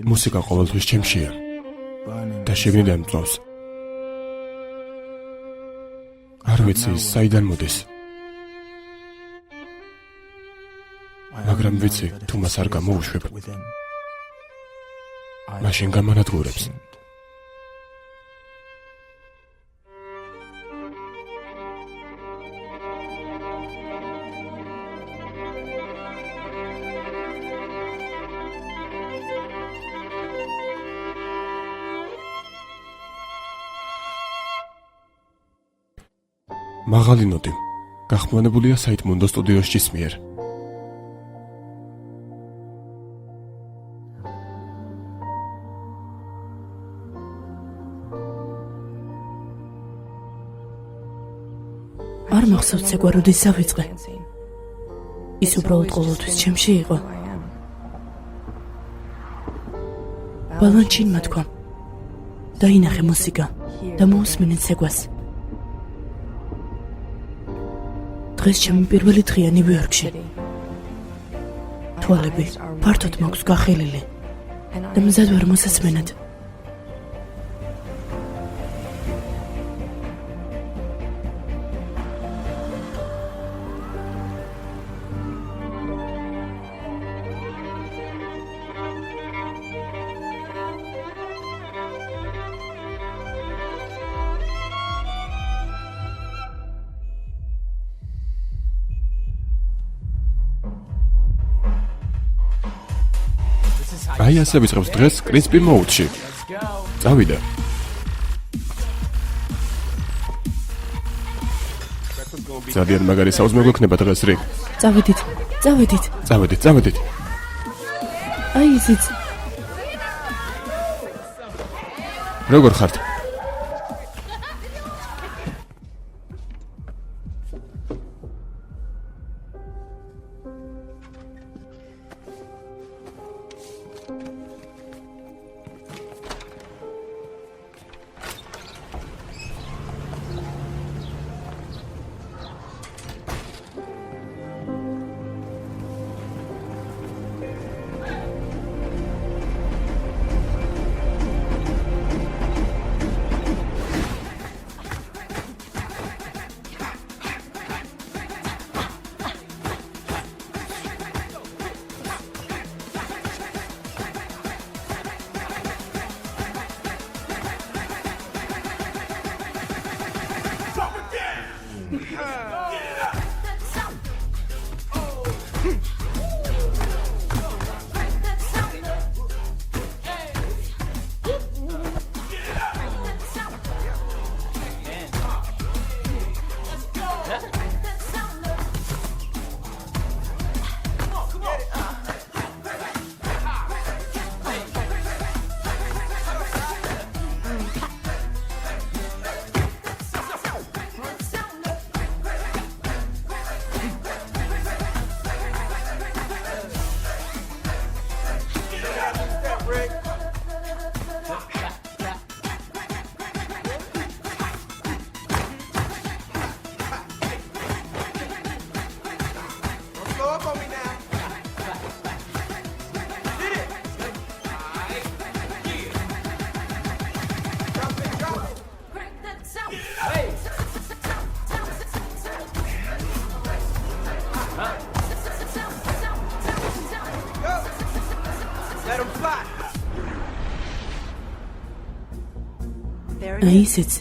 მუსიკა ყოველთვის ჩემშია და შეგნიდან მწვავს. არ ვიცი საიდან მოდის. მაგრამ ვიცი თუ მას არ გამოუშვებ, მაშინ გამანადგურებს. მაღალი ნოტი გახმოვანებულია საიტმუნდო სტუდიოსჯის მიერ. არ მახსოვს ცეკვა როდის დავიწყე. ის უბრალოდ ყოველთვის ჩემში იყო. ბალანჩინმა თქვა დაინახე მუსიკა და მოусმინე ცეკვას. დღეს ჩემი პირველი დღეა ნიუ-იორკში. თვალები ფართოდ მაქვს გახელილი და მზად ვარ მოსასმენად. აი ასე ვიწყებს დღეს კრისპი მოუდში. წავიდა. ძალიან მაგარი საუზმე გვექნება დღეს რიგ. წავედით. წავედით. აი ისიც. როგორ ხართ? აი ისიც.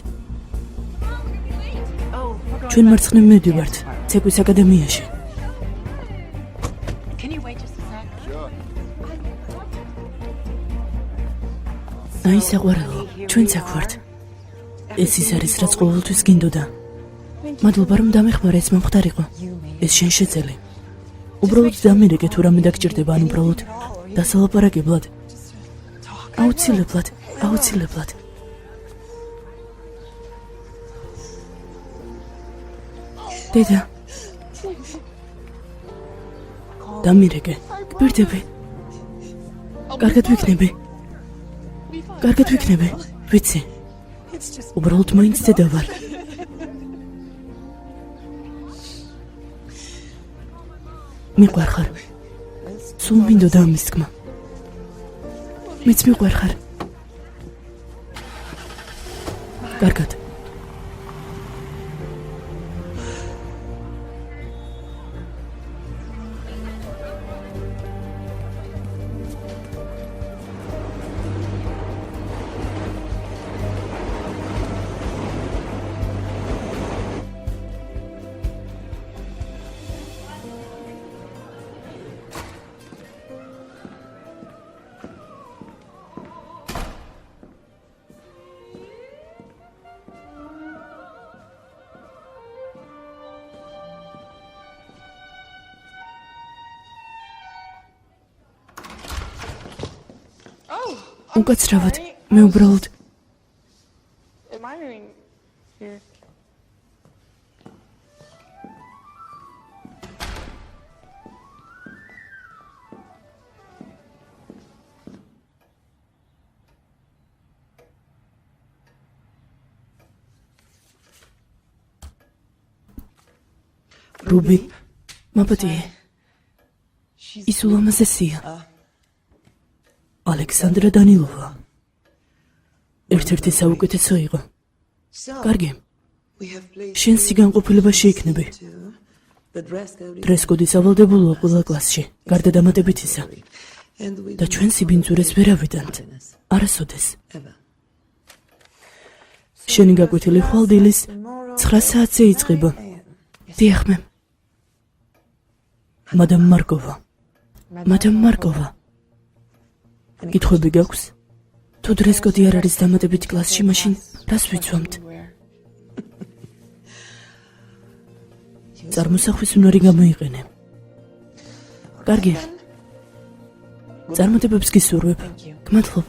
ჩვენ მარცხნივ მივდივართ ცეკვის აკადემიაში. აი საყვარელო, ჩვენც აქ ვართ. ეს ის არის, რაც ყოველთვის გინდოდა. მადლობა რომ დამეხმარე ეს მომხდარიყო. ეს შენ შეძელი. უბრალოდ დამირეკე თუ რამე დაგჭირდება, ან უბრალოდ დასალაპარაკებლად. აუცილებლად. დედა. დამირეკე. გვირდები. კარგად ვიქნები. ვიცი. უბრალოდ მაინც დედა ვარ. მიყვარხარ. სულ მინდოდა ამის თქმა. მეც მიყვარხარ. კარგად. უკაცრავად, მე უბრალოდ რუბი, მაბატი, ის ულამაზესია. ალექსანდრა დანილოვა. ერთ-ერთი საუკეთესო იყო. კარგი. შენ სიგანყოფილება შეიქნები. დრესკოდის ავალდებულოა ყველა კლასში, გარდა დამატებითისა. და ჩვენ სიბინძურეს ვერ ავიდანთ. არასოდეს. შენი გაკვეთილი ხვალდილის 9 საათზე იწყება. დიახ მე. მადამ მარკოვა. კითხვები გაქვს? თუ დრესკოდი არ არის დამატებით კლასში, მაშინ რას ვიცვამთ? წარმოსახვის უნარი გამოიყენე. კარგი. წარმატებებს გისურვებ. გმადლობ.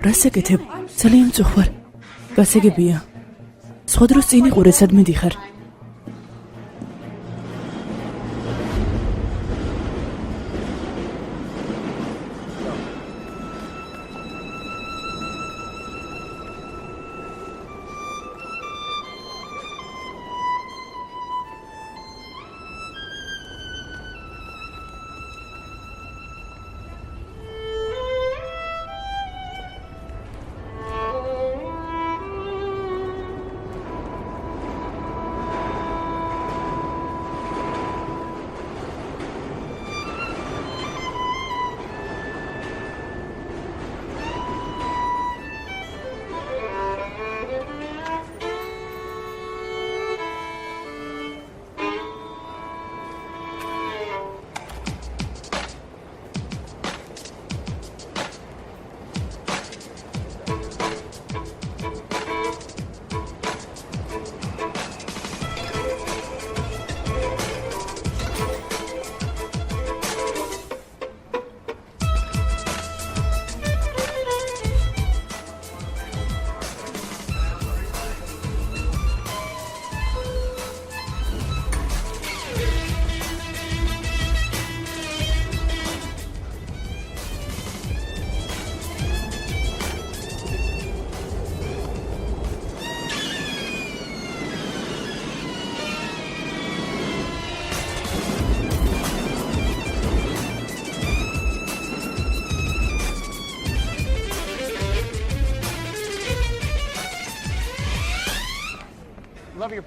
რას ეკეთებ? ძალიან მწუხვარ. გასაგებია. სხვა დროს წინ იყურე, სადმე დიხარ?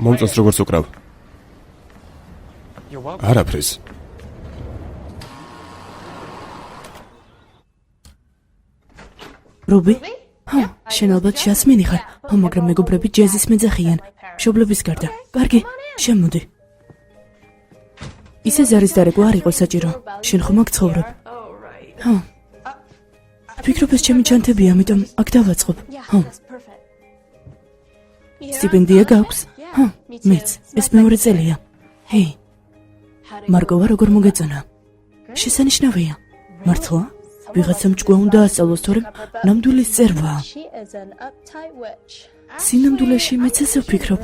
მომწონს როგორც უკრავ. არაფრის. რუბი? შენ ალბათ ჟასმინი ხარ, მაგრამ მეგობრები ჯეზის მეძახიან, მშობლების გარდა. კარგი, შემოდი. ისე ზარისდარეკვა არ იყო საჭირო. შენ ხომ აქ ცხოვრობ? ვფიქრობ ეს ჩემი ჩანთებია, ამიტომ აქ დავაწყობ. სტიპენდია გაქვს? მეც, ეს მეორე წელია. ჰეი, მარკოვა როგორ მოგეწონა? შესანიშნავია. მართლა? ვიღაცამ ჭკუა უნდა ასწავლოს, თორემ ნამდვილის წერვაა. სინამდვილეში მეც ესე ვფიქრობ.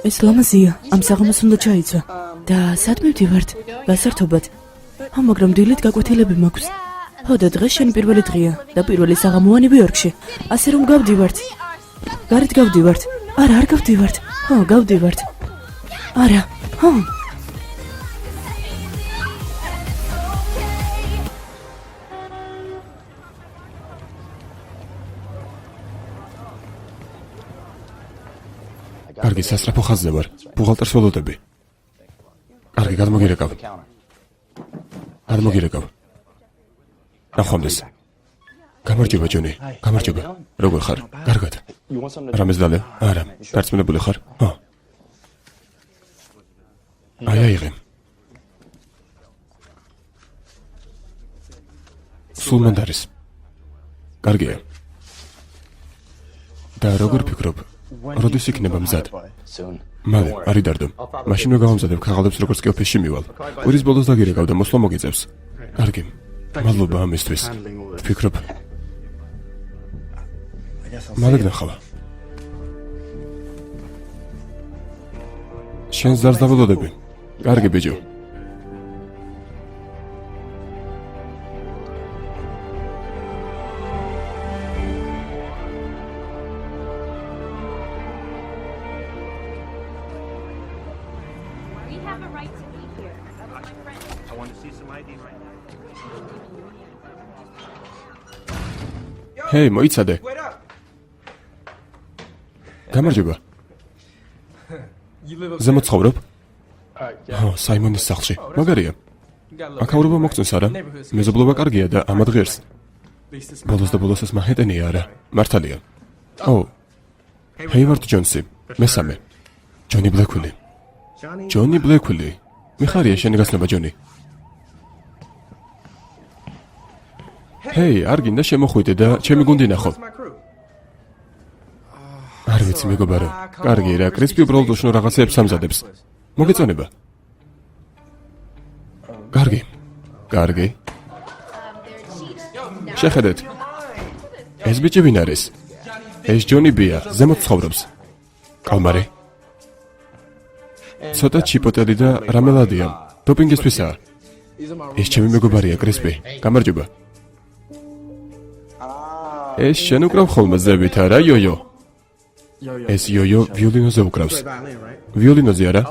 ეს ლამაზია, ამ საღამოს უნდა ჩაიცვა. და სადმე ვდივართ? გასართობად. მაგრამ დილით გაკვეთილები მაქვს. და დღეს შენი პირველი დღეა და პირველი საღამოა ნიუ-იორკში. ასე რომ გავდივართ. გარეთ გავდივართ. არა, არ გავდივართ. ხო, გავდივართ. არა, ხო. კარგი, სასწრაფო ხაზზე ვარ. ბუღალტერს ველოდები. კარგი, გადმოგირეკავ. არ მოგირეკავ. ნახვამდის. გამარჯობა, ჯონი. გამარჯობა. როგორ ხარ? კარგად. რამეს დალე? არა. დარწმუნებული ხარ? ხო. აიღე. სულ მანდ არის. კარგია. და როგორ ფიქრობ? როდის იქნება მზად? მალე, არი დარდო. მაშინვე გავამზადებ ქაღალდებს, როგორც კი ოფისში მივალ. კვირის ბოლოს დაგირეკავ და მოსვლა მოგიწევს. კარგი. მადლობა ამისთვის. ვფიქრობ. მალე გნახავა. შენს ძარს დაველოდები. კარგი, ბიჭო. ჰეი, მოიცადე. გამარჯობა. ზემოთ ცხოვრობ? ხო, საიმონის სახლში. მაგარია. აქაურობა მოგწონს არა? მეზობლობა კარგია და ამად ღირს. ბოლოს და ბოლოს ეს მანჰეტენია არა? მართალია. ო, ჰეივარდ ჯონსი, მესამე. ჯონი ბლეკვილი. ჯონი ბლეკვილი. მიხარია შენი გაცნობა, ჯონი. ჰეი, არ გინდა შემოხვიდე და ჩემი გუნდი ნახო. არ ვიცი მეგობარო. კარგი რა, კრისპი უბრალოდ უშნო რაღაცეებს ამზადებს. მოგეწონება. კარგი. კარგი. შეხედეთ. ეს ბიჭი ვინ არის? ეს ჯონი ბია, ზემოთ ცხოვრობს. კალმარი. ცოტა ჩიპოტელი და რამელადია. დოპინგისთვისაა. ეს ჩემი მეგობარია, კრისპი. გამარჯობა. ეს შენ უკრავ ხოლმე ზევით არა, იოიო? ეს იოიო ვიოლინოზე უკრავს. ვიოლინოზე არა?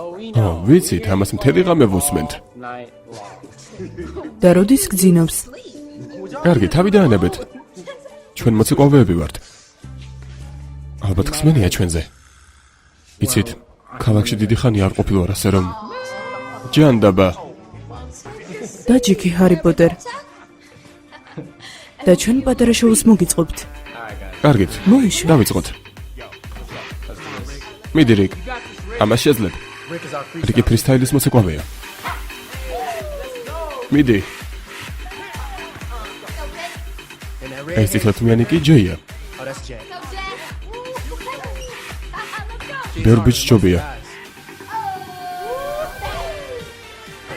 ო, ვიცით, ამას მთელი ღამე ვუსმენთ. და როდის გძინობს? კარგი, თავი დაანებეთ. ჩვენ მოცეკვავეები ვართ. ალბათ ხსმენია ჩვენზე. იცით, ქალაქში დიდი ხანი არ ყოფილვარ ასე რომ ჯანდაბა. დაჯიქი ჰარი პოტერ. და ჩვენ პატარა შოუს მოგიწყობთ. კარგით, მოიშვა. დავიწყოთ. მიდი რიკ, ამას შეძლებ. რიკი ფრისტაილის მოცეკვავეა. მიდი. ეს თითოთმიანი კი ჯეია. ბევრ ბიჭს ჯობია.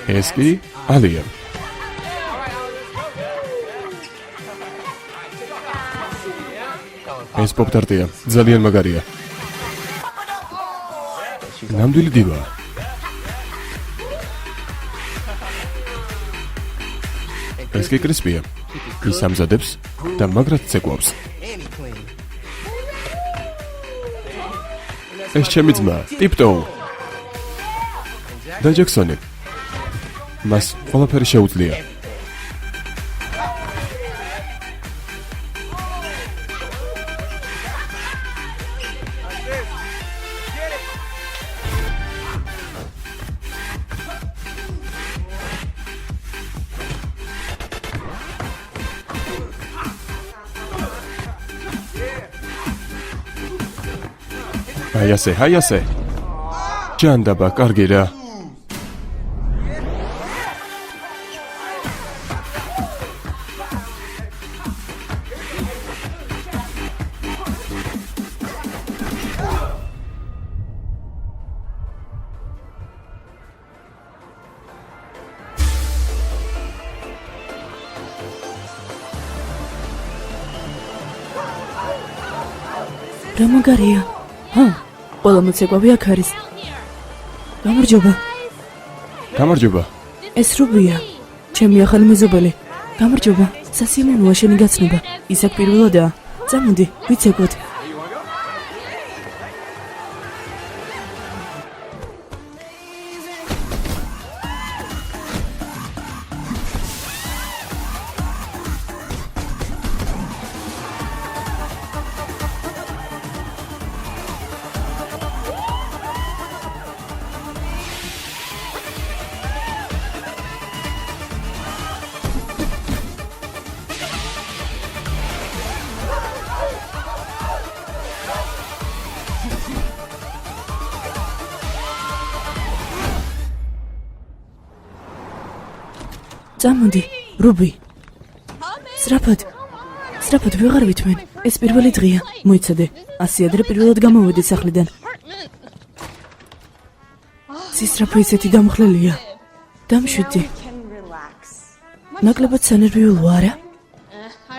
ეს კი ალია. ეს პოპტარტია, ძალიან მაგარია. ნამდვილი დივა. ეს კი კრისპია. ის ამზადებს და მაგრად ცეკვავს. ეს ჩემი ძმა, ტიპტოუ. და ჯექსონი. მას ყველაფერი შეუძლია. აი ასე. ჯანდაბა, კარგი რა. რა მაგარია? ჰა, ყველა მოცეკვავე აქ არის. გამარჯობა. გამარჯობა. ეს რუბია, ჩემი ახალი მეზობელი. გამარჯობა. სასიამოვნოა შენი გაცნობა. ის აქ პირველადაა. წამოდი, ვიცეკვოთ. წამოდი, რუბი. სწრაფად ვეღარ ვითმენ. ეს პირველი დღეა. მოიცადე. ასე ადრე პირველად გამოვედი სახლიდან. სისწრაფე ისეთი დამხლელია. დამშვიდი. ნაკლებად სანერვიულო არა?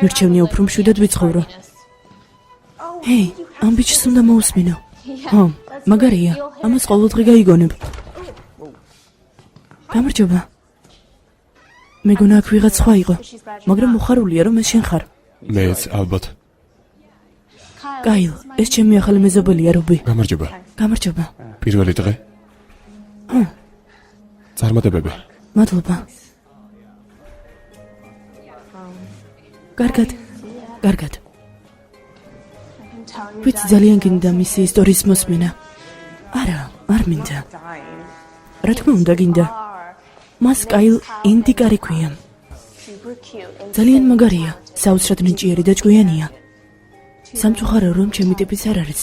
მირჩევნია უფრო მშვიდად ვიცხოვრო. ჰეი, ამ ბიჭს უნდა მოусმინო. ხო, მაგარია. ამას ყოველდღე გაიგონებ. გამარჯობა. მეგონა აქ ვიღაც სხვა იყო, მაგრამ მოხარულია რომ ეს შენ ხარ. მეც ალბათ. კაილ, ეს ჩემი ახალი მეზობელია რუბი. გამარჯობა. გამარჯობა. პირველი დღე? წარმატებები. მადლობა. კარგად. ვიცი ძალიან გინდა მისი ისტორიის მოსმენა. არა, არ მინდა. რა თქმა უნდა გინდა. მას კაილ ინდიკარი ქვია. ძალიან მაგარია, საოცრად ნიჭიერი და ჭკვიანია. სამწუხარო რომ ჩემი ტიპის არ არის,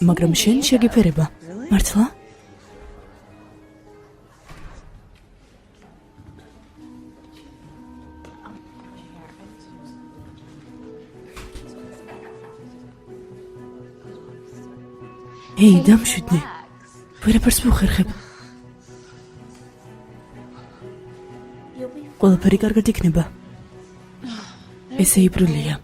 მაგრამ შენ შეგიფერება. მართლა? ეი, დამშვიდნე. ვერაფერს ვუხერხებ. ყველაფერი კარგად იქნება. ესე იბრულია.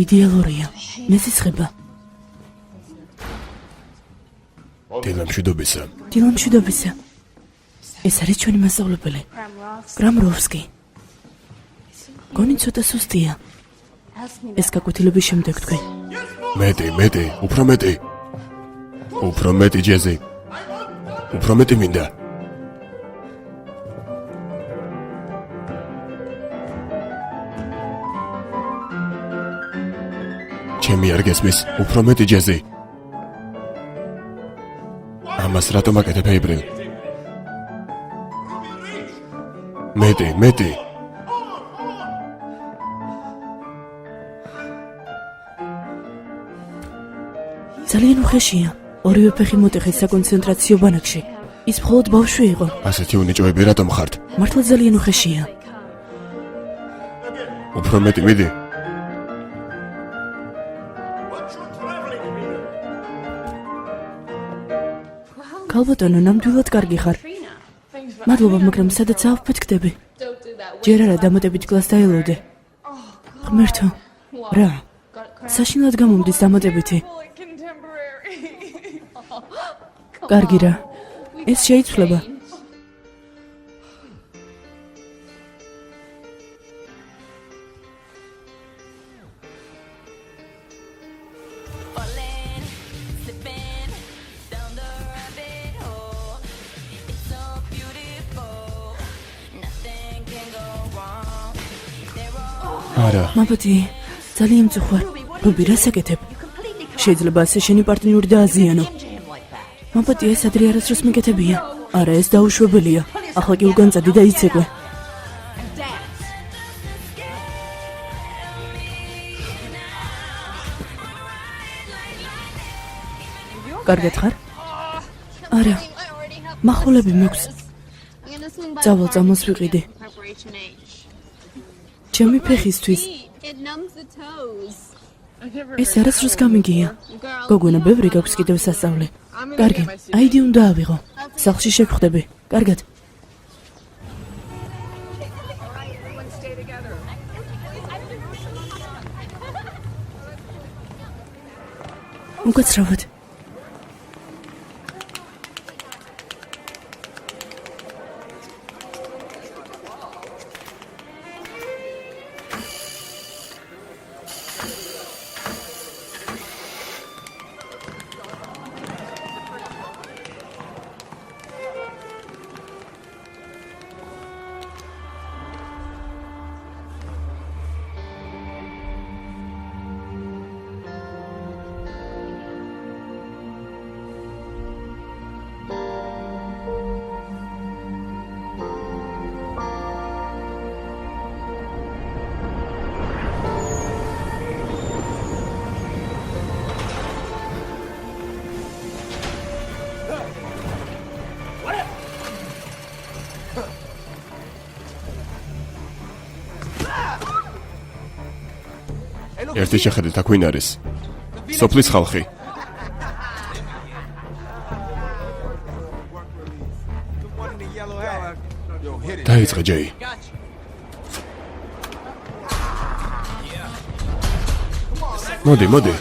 იდეალურია. მესიცხება. დილამშვიდობისა. ეს არის ჩვენი მასწავლებელი. კრამროვსკი. გონი ცოტა სუსტია. ეს გაკვეთილების შემდეგ თქვი. მეტი, უფრო მეტი ჯეზი. უფრო მეტი მინდა. ჩემი არ გესმის, უფრო მეტი ჯეზი. ამას რატომ აკეთებ ეიბრილ? მეტი. ძალიან უხეშია. ორივე ფეხი მოტეხეს საკონცენტრაციო ბანაკში. ის მხოლოდ ბავშვი იყო. ასეთი უნიჭოები რატომ ხართ? მართლა ძალიან უხეშია. უფრო მეტი მიდი. ქალბატონო, ნამდვილად კარგი ხარ. მადლობა, მაგრამ სადაც ავფეთქდები? ჯერ არა დამატებით კლასს დაელოდე. ღმერთო, რა? საშინლად გამომდის დამატებითი. კარგი რა. ეს შეიცვლება. არა. მაბათი, ძალიან მწუხვარ. რუბი, რას აკეთებ? შეიძლება ასე შენი პარტნიორი დააზიანო. მაბათი, ეს ადრე არასდროს მიკეთებია. არა, ეს დაუშვებელია. ახლა კი უკან წადი და იცეკვე. კარგად ხარ? არა. მახულები მაქვს. წავალ წამოს ვიყიდი. ჩემი ფეხისთვის. ეს არასდროს გამიგია. გოგონა, ბევრი გაქვს კიდევ სასწავლე. კარგი, აიდი უნდა ავიღო. სახლში შევხვდები. კარგად. უკაცრავად. ერთი შეხედეთ აქ ვინ არის? სოფლის ხალხი. დაიწყე ჯეი. მოდი.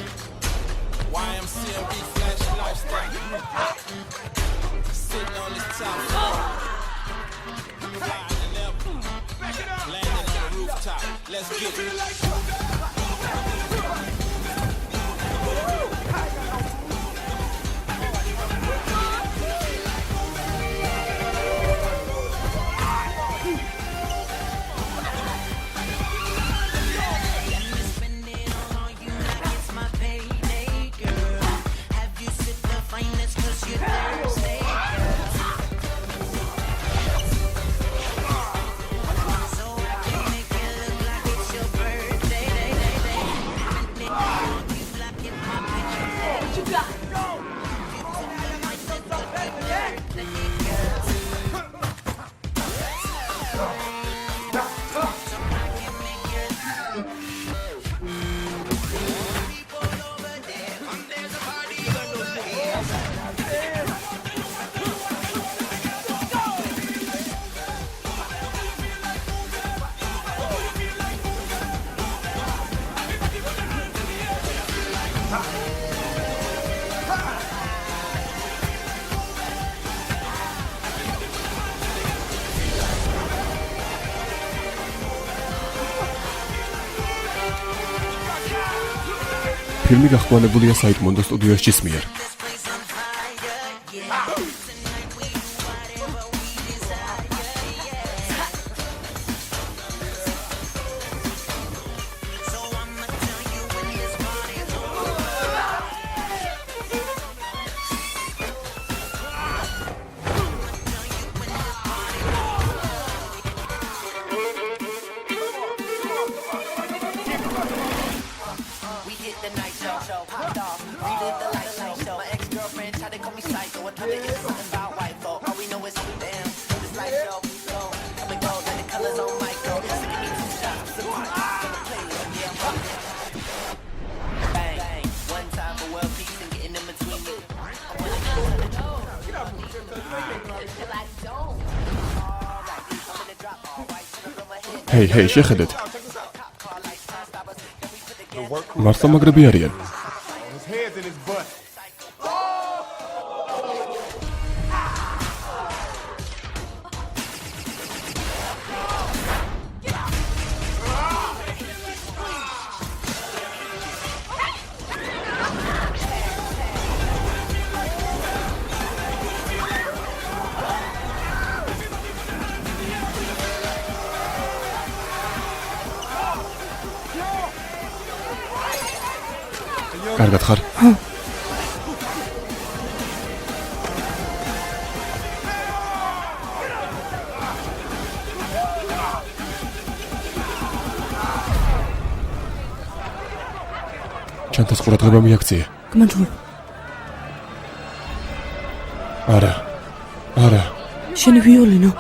ფილმი გახმოვანებულია საიდმონდო სტუდიოსის მიერ. ჰეი, შეხედეთ. მართლა მაგრები არიან. კარგად ხარ? ჩანთას ყურადღება მიაქცია. გმადლობ. არა. შენი ვიოლინო.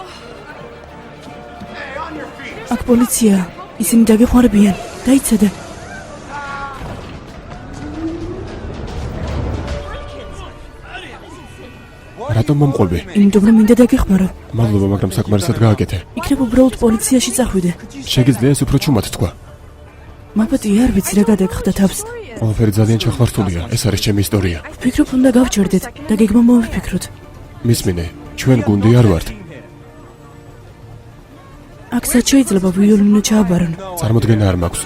აქ პოლიცია. ისინი დაგეხმარებიან. დაიცადე. რატომ მომყოლბი? იმიტომ რომ მინდა დაგეხმარო. მადლობა, მაგრამ საკმარისად გააკეთე. იქნებ უბრალოდ პოლიციაში წახვიდე. შეგიძლია ეს უფრო ჩუმად თქვა. მაბატი, არ ვიცი რა გადაგხდა თავს. ყველაფერი ძალიან ჩახლართულია. ეს არის ჩემი ისტორია. ვფიქრობ, უნდა გავჩერდეთ და გეგმა მოვიფიქროთ. მისმინე, ჩვენ გუნდი არ ვართ. აქ სად შეიძლება ვიოლინო ჩააბარონ? წარმოდგენა არ მაქვს.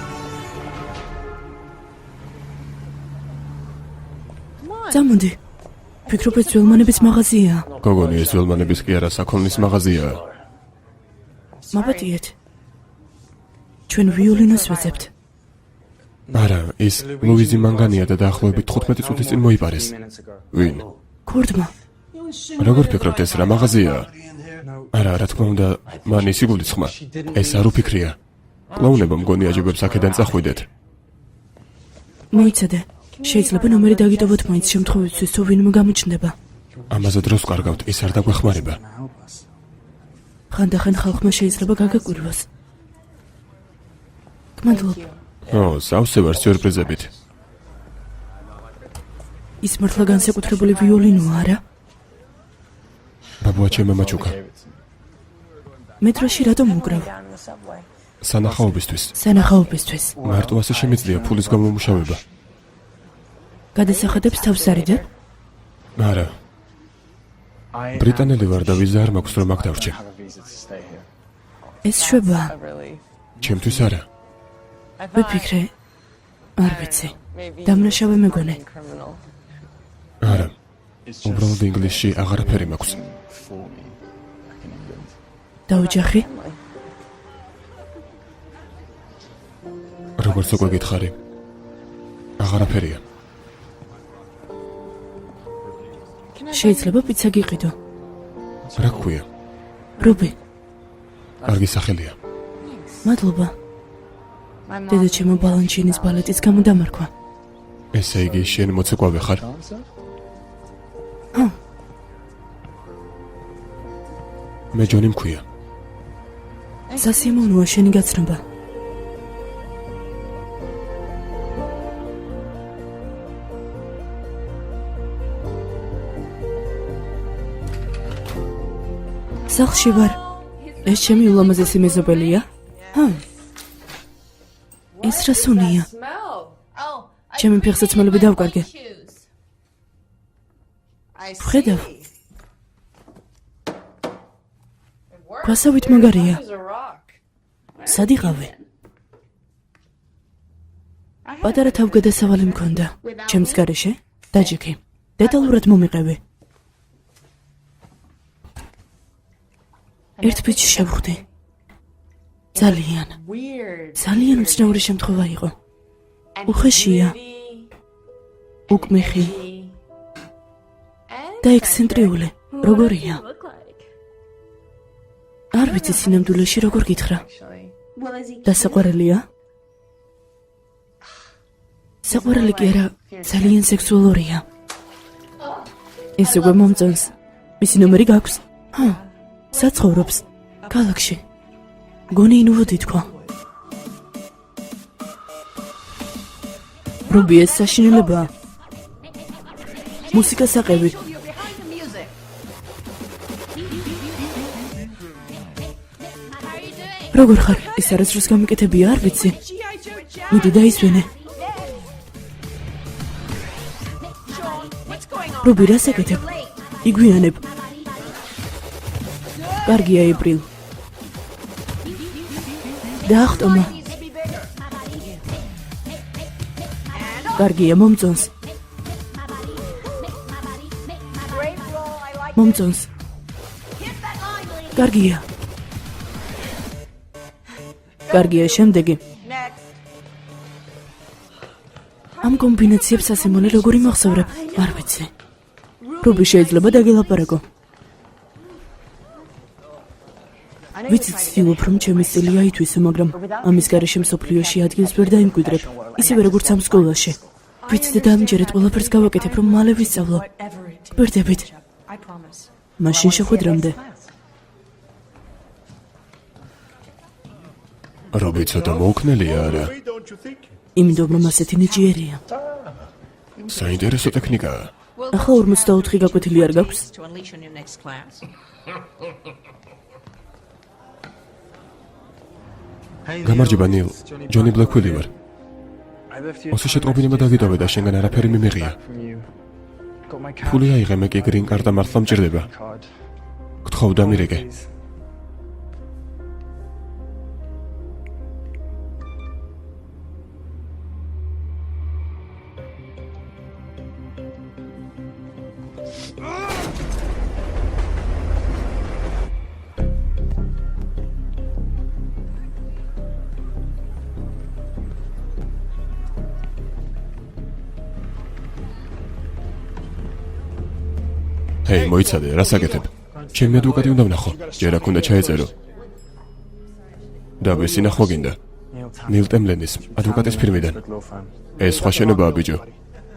წამოდი. ვფიქრობ, ეს ძველმანების მაღაზიაა. გოგონი, ეს ძველმანების კი არა, საქონლის მაღაზიაა. მაბატიეთ. ჩვენ ვიოლინოს ვეძებთ. არა, ის ლუიზი მანგანია და დაახლოებით 15 წუთის წინ მოიპარეს. ვინ? ქორდმა. როგორ ფიქრობთ, ეს რა მაღაზიაა? არა, რა თქმა უნდა, მან ისი გულისხმა. ეს არ უფიქრია. კლაუნებო მგონი აჯიბებს აქედან წახვიდეთ. მოიცადე. შეიძლება ნომერი დაგიტოვოთ მაინც შემთხვევისთვის, თუ ვინმე გამოჩნდება. ამაზე დროს კარგავთ, ის არ დაგვეხმარება. ხანდახან ხალხმა შეიძლება გაგაკვირვოს. გმადლობ. სავსე ვარ სიურპრიზებით. ის მართლა განსაკუთრებული ვიოლინოა, არა? ბაბუა ჩემი მაჩუკა. მეტროში რატომ მოგრავ? სანახაობისთვის. მარტო ასე შემიძლია ფულის გამომუშავება. გადასახადებს თავს არიდებ? არა. ბრიტანელი ვარ და ვიზა არ მაქვს რომ აქ დავრჩე. ეს შვება. ჩემთვის არა. ვიფიქრე, არ ვიცი. დამნაშავე მეგონე. არა. უბრალოდ ინგლისში აღარაფერი მაქვს. და ოჯახი? როგორც უკვე გითხარი. აღარაფერია. შეიძლება პიცა გიყიდო. რა გქვია? რუბი, კარგი სახელია. მადლობა. დედაჩემო ბალანჩინის ბალეტის გამო დამარქვა. ესე იგი შენ მოცეკვავე ხარ? მე ჯონი მქვია. სასიამოვნოა შენი გაცნობა. სახლში ვარ. ეს ჩემი ულამაზესი მეზობელია? ეს რა სუნია? ჩემი ფეხსაცმელები დავკარგე. ვხედავ. გასავით მაგარია. სად იყავი? პატარა თავგადასავალი მქონდა. ჩემს გარეშე დაჯექი. დეტალურად მომიყევი. ერთ ბიჭს შევხვდი. ძალიან მცნაური შემთხვევა იყო. უხეშია, უკმეხი და ექსცენტრიული. როგორია? არ ვიცი სინამდვილეში როგორ გითხრა. დასაყვარელია? საყვარელი კი არა, ძალიან სექსუალურია. ეს უკვე მომწონს. მისი ნომერი გაქვს? საცხოვრობს ქალაქში. გონი ინუვოდი თქვა. რუბი, ეს საშინელებაა. მუსიკას აყევი. როგორ ხარ? ეს არასდროს გამიკეთებია, არ ვიცი. მიდი დაისვენე. რუბი, რას აკეთებ? იგვიანებ. კარგია, ეპრილ. დაახტომა. კარგია, მომწონს. მომწონს. კარგია. კარგია, შემდეგი. ამ კომბინაციებს ასემონე როგორი მახსოვრებ? არ ვიცი. რუბი, შეიძლება დაგელაპარაკო. ვიცი, ცდილობ, რომ ჩემი სტილი აითვისო, მაგრამ ამის გარეშე მსოფლიოში ადგილს ვერ დაიმკვიდრებ, ისევე როგორც ამ სკოლაში. ვიცი და ამჯერად ყველაფერს გავაკეთებ, რომ მალე ვისწავლო. გვერდებით. მაშინ შეხვედრამდე. რობი, ცოტა მოუქნელია, არა? იმიტომ, რომ ასეთი ნიჭიერია. საინტერესო ტექნიკაა. ახლა 44 გაკვეთილი არ გაქვს? გამარჯობა, ნილ. ჯონი ბლეკვილი ვარ. ოსი შეტყობინება დაგიტოვე და შენგან არაფერი მიმიღია. ფული აიღე, მე კი გრინ კარტა მართლა მჭირდება. გთხოვ დამირეკე. ჰეი, მოიცადე, რას აკეთებ? ჩემი ადვოკატი უნდა ვნახო, ჯერ აქ უნდა ჩაეწერო. და ვესინახო გინდა. ნილ ტემლენის, ადვოკატის ფირმიდან. ეს სხვა შენობაა, ბიჭო.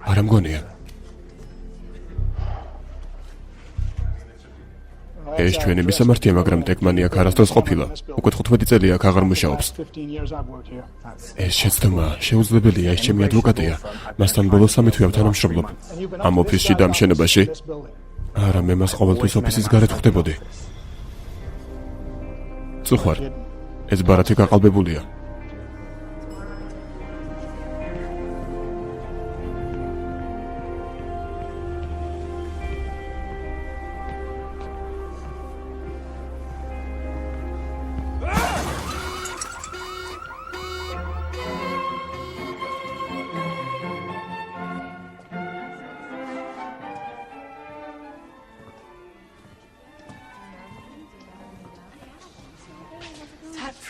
არა მგონია. ეს ჩვენი მისამართია, მაგრამ ტეკმანი აქ არასდროს ყოფილა. უკვე 15 წელია აქ აღარ მუშაობს. ეს შეცდომა შეუძლებელია, ეს ჩემი ადვოკატია. მასთან ბოლოს 3 თვეა თანამშრომლობ. ამ ოფისში და ამ შენობაში. არა, მე მას ყოველთვის ოფისის გარეთ ხვდებოდი. წუხარ, ეს ბარათი გაყალბებულია.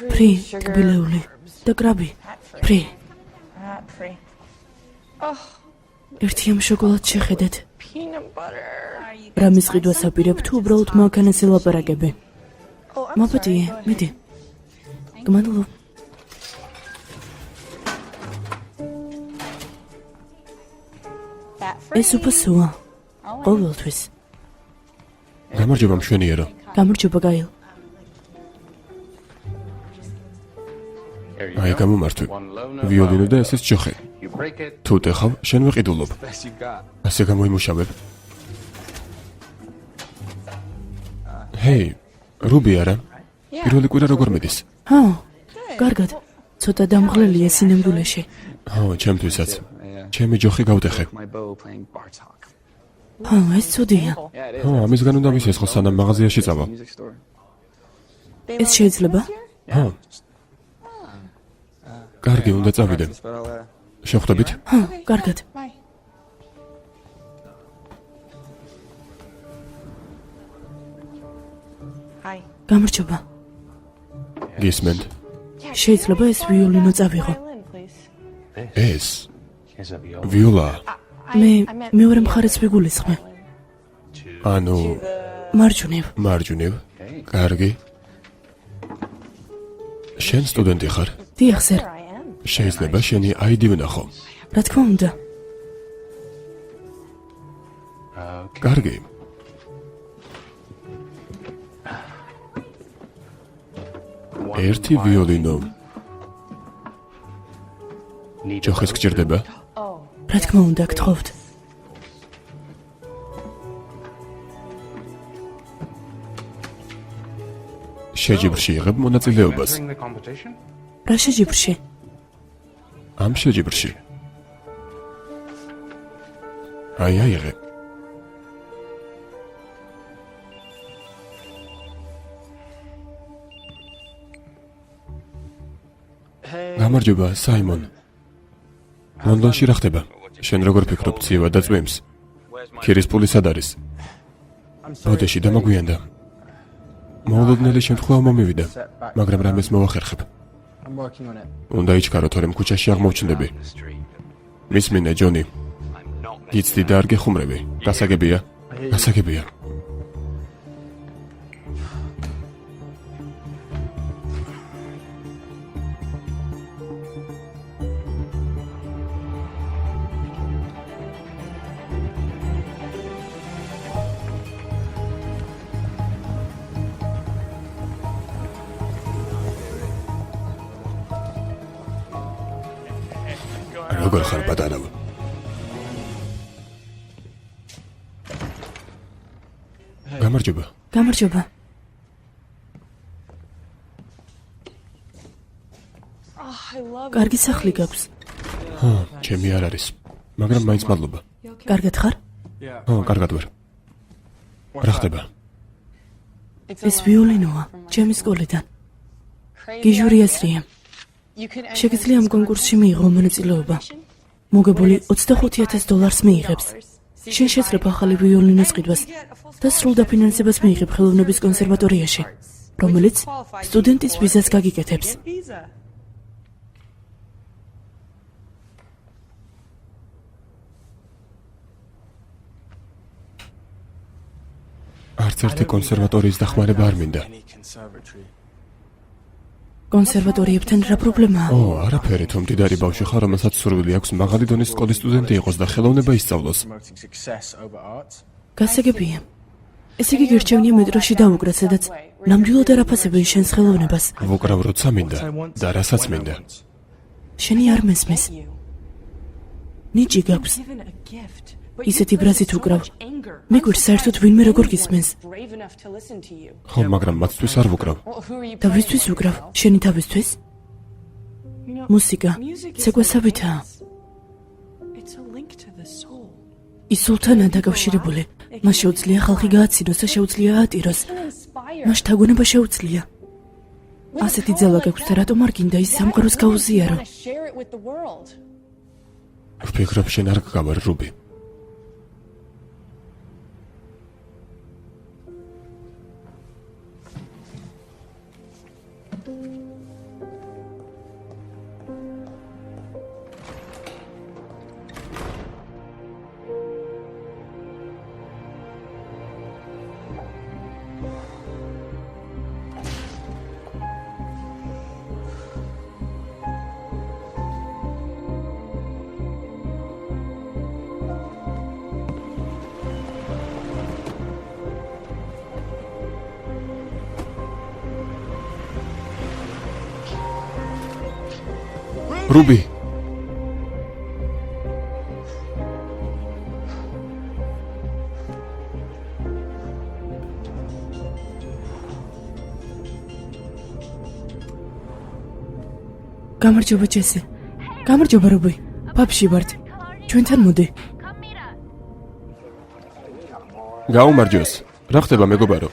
Pri, tbilეული და კრაბი. Pri. ერთი ამ შოკოლადს შეხედეთ. რამის ყიდვას აპირებ თუ უბრალოდ მანქანაზე ლაპარაკები? მაპატიე, მიდი. გმადლობ. ეს უფასოა. ყოველთვის. გამარჯობა მშვენიერო. გამარჯობა გაილ. აი გამომართვი. ვიოლინო და ესეც ჯოხი. თუ ტეხავ, შენ ვეყიდულობ. ასე გამოიმუშავებ. ჰეი, რუბი არა? პირველი კვირა როგორ მიდის? კარგად. ცოტა დამღლელია სინამდვილეში. ჩემთვისაც. ჩემი ჯოხი გავტეხე. ეს ცუდია. ამისგან უნდა ვისესხო სანამ მაღაზიაში წავა. ეს შეიძლება? კარგი, უნდა წავიდე. შეხვდებით? კარგად. გამარჯობა. გისმენთ? შეიძლება ეს ვიოლინო წავიღო? ეს ვიოლა. მე მეორე მხარეს ვიგულისხმე. ანუ მარჯვნივ. კარგი. შენ სტუდენტი ხარ? დიახ, სერ. შეიძლება შენი ID ვნახო. რა თქმა უნდა. კარგი. ერთი ვიოლინო. ჯოხის გჭირდება? რა თქმა უნდა, გთხოვთ. შეჯიბრში იღებ მონაწილეობას. რა შეჯიბრში? ამ შეჯიბრში. აიღე. გამარჯობა, საიმონ. ლონდონში რა ხდება? შენ როგორ ფიქრობ, ციება და წვიმს? ქირის პული სად არის? ბოდეში დამაგვიანდა. მოულოდნელი შემთხვევა მომივიდა, მაგრამ რამეს მოვახერხებ. უნდა იჩქარო, თორემ ქუჩაში აღმოვჩნდები. მისმინე, ჯონი. გიცდი და არ გეხუმრები. გასაგებია? გასაგებია. როგორ ხარ პატარავ? გამარჯობა. გამარჯობა. კარგი სახლი გაქვს. ჩემი არ არის, მაგრამ მაინც მადლობა. კარგად ხარ? კარგად ვარ. რა ხდება? ეს ვიოლინოა, ჩემი სკოლიდან. გიჟური აზრია. შეგიძლია ამ კონკურსში მიიღო მონაწილეობა. მოგებული $25,000 მიიღებს. შენ შეძლებ ახალი ვიოლინოს ყიდვას და სრულ დაფინანსებას მიიღებ ხელოვნების კონსერვატორიაში, რომელიც სტუდენტის ვიზას გაგიკეთებს. არც ერთი კონსერვატორიის დახმარება არ მინდა. კონსერვატორიებთან რა პრობლემაა? არაფერი, თუ მდიდარი ბავშვი ხარ, რომელსაც სურვილი აქვს მაღალი დონის სკოლის სტუდენტი იყოს და ხელოვნება ისწავლოს. გასაგებია. ესე იგი გერჩევნია მეტროში დავუკრა, სადაც ნამდვილად არ აფასებენ შენს ხელოვნებას. ვუკრავ როცა მინდა და რასაც მინდა. შენი არ მესმის. ნიჭი გაქვს. ისეთი ბრაზით უკრავ. მე გვერდს საერთოდ ვინმე როგორ გისმენს. ხო, მაგრამ მათთვის არ ვუკრავ. და ვისთვის უკრავ? შენი თავისთვის? მუსიკა, ცეკვასავითაა. ის სულთანაა დაკავშირებული. მას შეუძლია ხალხი გააცინოს და შეუძლია აატიროს. მას თაგონება შეუძლია. ასეთი ძალა გაქვს და რატომ არ გინდა ის სამყაროს გაუზიარო? ვფიქრობ შენ არ გგავარ რუბი. რუბი გამარჯობა ჯესი. გამარჯობა რუბი. ფაფში ვართ. ჩვენთან მოდი. გაუმარჯოს. რა ხდება მეგობარო?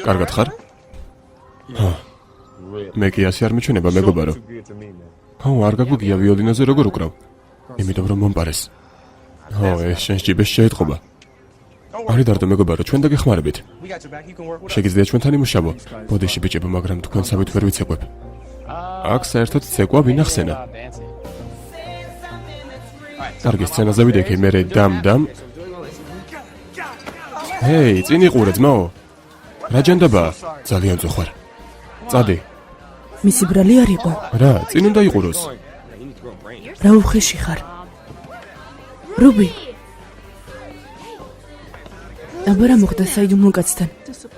კარგად ხარ? მე კი ასე არ მიჩვენება მეგობარო. ხო, არ გაგვიგია ვიოლინოზე როგორ უკრავ. იმიტომ რომ მომპარეს. ხო, ეს შენს ჯიბეს შეეთყობა. არი დარდო მეგობარო, ჩვენ დაგეხმარებით. შეგიძლია ჩვენთან იმუშავო. ბოდიში ბიჭებო, მაგრამ თქვენ სამით ვერ ვიცეკვებ. აქ საერთოდ ცეკვა ვინახსენა. კარგი, სცენაზე ვიდექი, მე დამ. ჰეი, წინ იყურე ძმაო. რა ჯანდაბაა? ძალიან წუხარ. წადი. მისი ბრალი არ იყო. რა, წინ უნდა იყუროს. რა უხეში ხარ? რუბი. აბა რა მოხდა საიდუმლო კაცთან?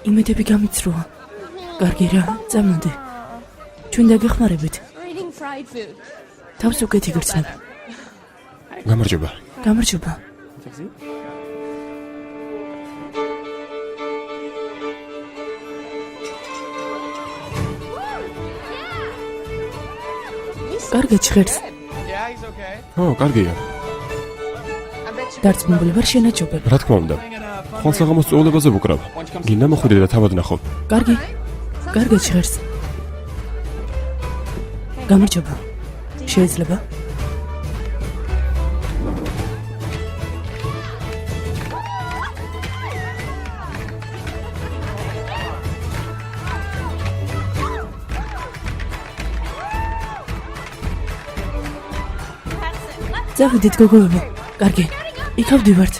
იმედები გამიცროა. კარგი რა, წამოდი. ჩვენ დაგეხმარებით. თავს უკეთ იგრძნობ. გამარჯობა. გამარჯობა. კარგად ჟღერს. ხო, კარგია. დარწმუნებული ვარ შენაჯობებ. რა თქმა უნდა. ხვალსაღამოს წვეულებაზე ვუკრავ. გინდა მოხვიდე და თავად ნახო. კარგი. კარგად ჟღერს. გამარჯობა. შეიძლება? წავიდეთ გოგოებო. კარგი. იქ ავდივართ.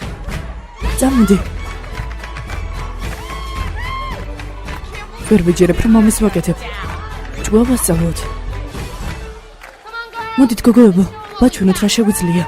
წამოდი. ვერ ვიჯერებ რომ ამის ვაკეთებ. ჯგვა ვასწავლოთ. მოდით გოგოებო, ვაჩვენოთ რა შეგვიძლია.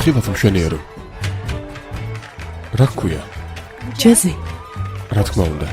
ხილათ მშვენიერო. რა გქვია? ჯაზი. რა თქმა უნდა.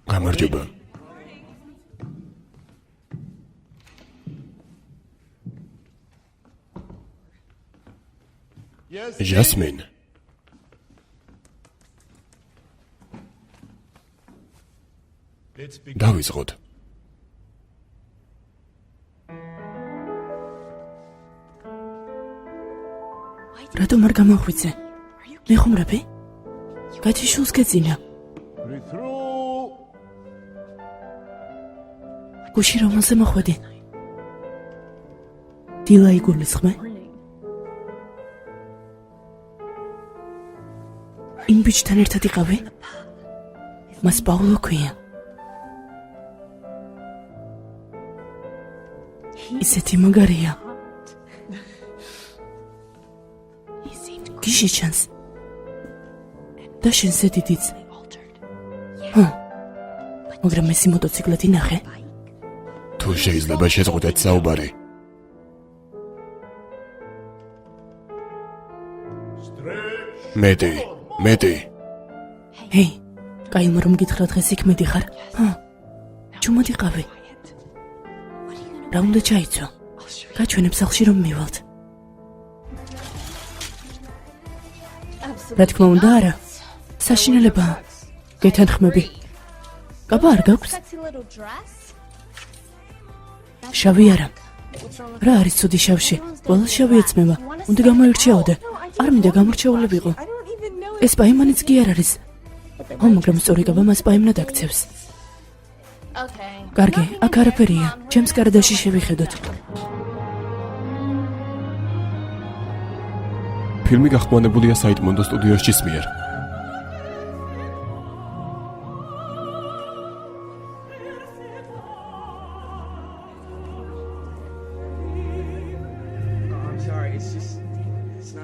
გამარჯობა. Jasmine. დავიწყოთ. რატომ არ გამოხვიცე? მეხუმრები? გაჩიშულს გეძინა. გუში რომელზე მოხვედი? დილა იგულისხმე? იმ ბიჭთან ერთად იყავი? მას პაულო ქვია. ისეთი მაგარია. გიში ჩანს. და შენზე დიდიც. მაგრამ ესი მოტოციკლეთი ნახე? თუ შეიძლება შეზღუდეთ საუბარი. მეტი. ჰეი, კაილმა რომ გითხრა დღეს იქ მედიხარ? ჩუმად იყავი. რა უნდა ჩაიცვა? გაჩვენებ სახლში რომ მივალთ. რა თქმა უნდა არა. საშინელებაა. გეთანხმები. კაბა არ გაქვს? შავი არა. რა არის ცუდი შავში? ყველა შავი ეცმება. უნდა გამოირჩეოდე. არ მინდა გამორჩეულებიყო. ეს პაიმანიც კი არ არის. მაგრამ სწორი კაბა მას პაიმნად აქცევს. კარგი, აქ არაფერია. ჩემს კარდაში შევიხედოთ. ფილმი გახმოვანებულია საიდმონდო სტუდიოსის მიერ.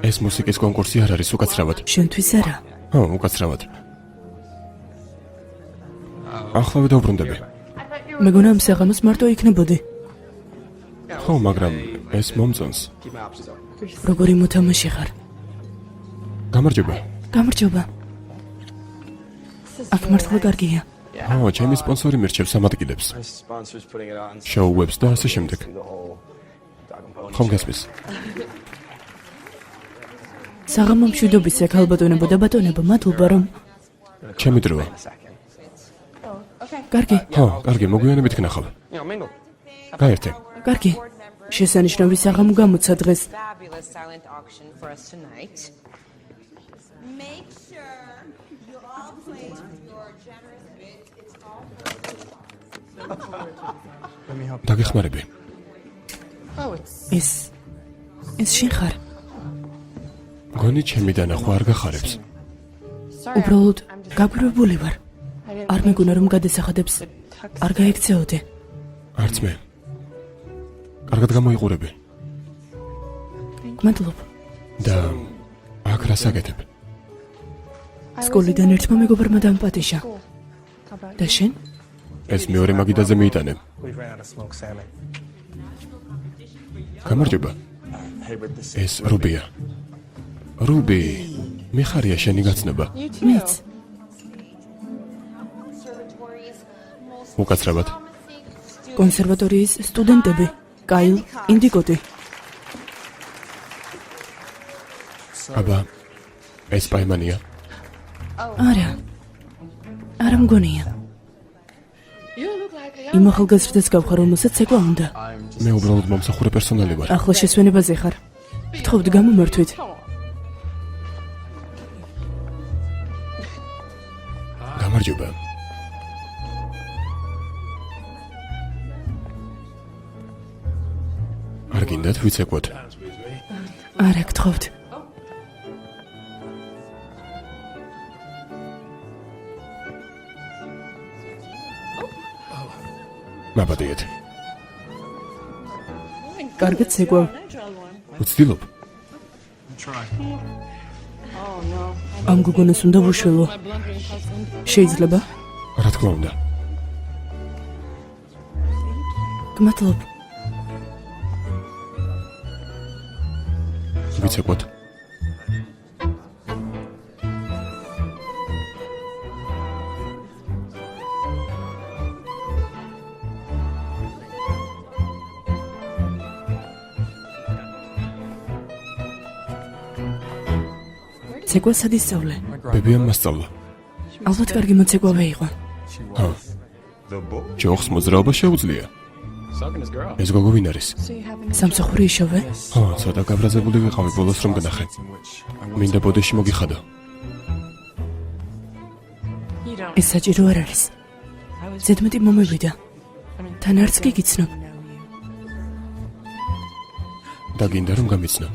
ეს მუსიკის კონკურსი არ არის უკაცრავად. შენთვის არა. უკაცრავად. ახლავე დავბრუნდები. მეგონა ამ საღამოს მარტო იქნებოდი. მაგრამ ეს მომწონს. როგორი მოთამაშე ხარ? გამარჯობა. გამარჯობა. აქ მართლა კარგია. ჩემი სპონსორი მირჩევს ამ ადგილებს. შოუებს და ასე შემდეგ. ხომ გასმის? საღამო მშვიდობის აქ ალბატონებო და ბატონებო, მადლობა რომ ჩემი დროა. კარგი. კარგი, მოგვიანებით გნახავ. გაერთე. კარგი. შესანიშნავი საღამო გამოცა დღეს. დაგეხმარები. ეს შენ ხარ? გონი ჩემი დანახვა არ გახარებს. უბრალოდ გაგვირებული ვარ. არ მეგონა რომ გადასახადებს არ გაიქცეოდე. არც მე. კარგად გამოიყურები. მადლობ. და აქ რას აკეთებ? სკოლიდან ერთმა მეგობრმა დამპატიჟა. და შენ? ეს მეორე მაგიდაზე მიიტანე. გამარჯობა. ეს რუბია. რუბი. მიხარია შენი გაცნობა. მეც. უკაცრავად. კონსერვატორიის სტუდენტები. კაილ, ინდიკოტი. აბა, ეს პაიმანია. არა. არა მგონია. იმ ახალგაზრდას გავხარ, რომელსაც ცეკვა უნდა. მე უბრალოდ მომსახურე პერსონალი ვარ. ახლა შესვენებაზე ხარ. გთხოვთ გამომართვით. გამარჯობა. არ გინდათ ვიცეკვოთ. არა, გთხოვთ. მაბადიეთ. კარგად ცეკვა. ვცდილობ. ამ გოგონას უნდა ვუშველო. შეიძლება? რა თქმა უნდა. გმადლობ. ვიცეკვოთ. ცეკვა სად ისწავლე? ბებიამ მასწავლა. ალბათ კარგი მოცეკვავე იყო. ჰა. ჯოხს მოძრაობა შეუძლია. ეს გოგო ვინ არის? სამსახური იშოვე? ჰა, ცოტა გაბრაზებული ვიყავი ბოლოს რომ გნახე. მინდა ბოდიში მოგიხადო. ეს საჭირო არ არის. ზედმეტი მომევიდა. თან არც კი გიცნობ. და გინდა რომ გამიცნო.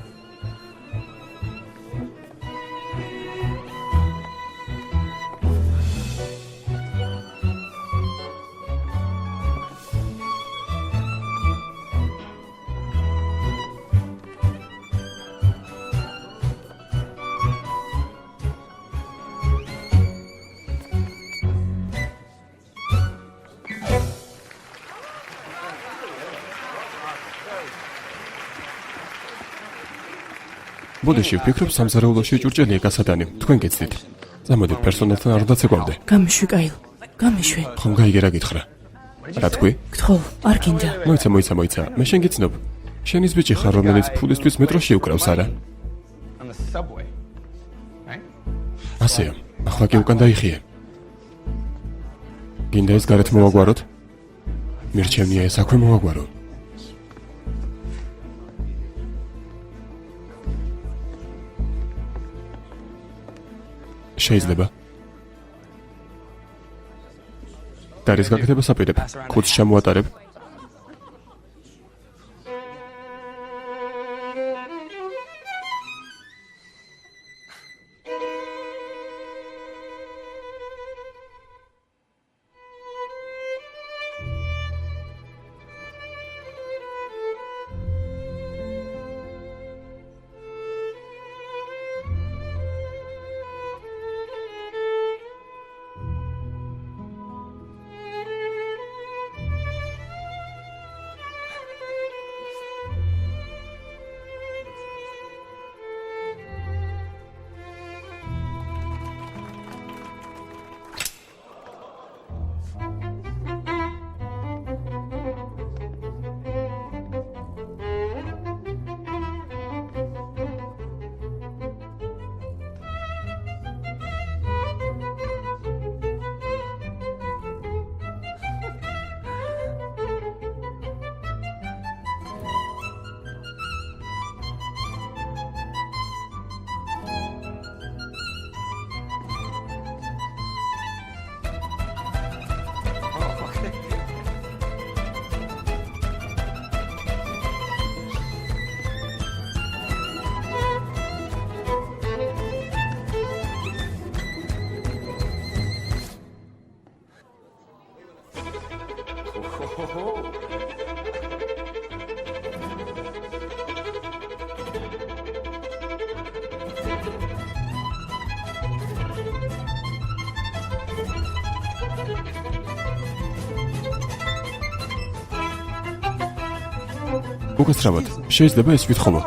ბოდიში ვფიქრობ სამზარეულოში ჭურჭელია გასატანი. თქვენ გეცდით. წამოდით პერსონალთან არ დაცეკვავდე. გამიშვი, კაილ. გამიშვი. ხომ გაიგე რა გითხრა? რა თქვი? გთხოვ, არ გინდა. მოიცა. მე შენ გიცნობ. შენის ბიჭი ხარ, რომელიც ფულისთვის მეტროში უკრავს, არა? ასეა. ახლა კი უკან დაიხიე. გინდა ეს გარეთ მოვაგვაროთ? მირჩევნია ეს აქვე მოვაგვარო. შეიძლება. დარის გაკეთებას აპირებ. ხუთს ჩამოატარებ. უკაცრავად, შეიძლება ეს ვითხოვო.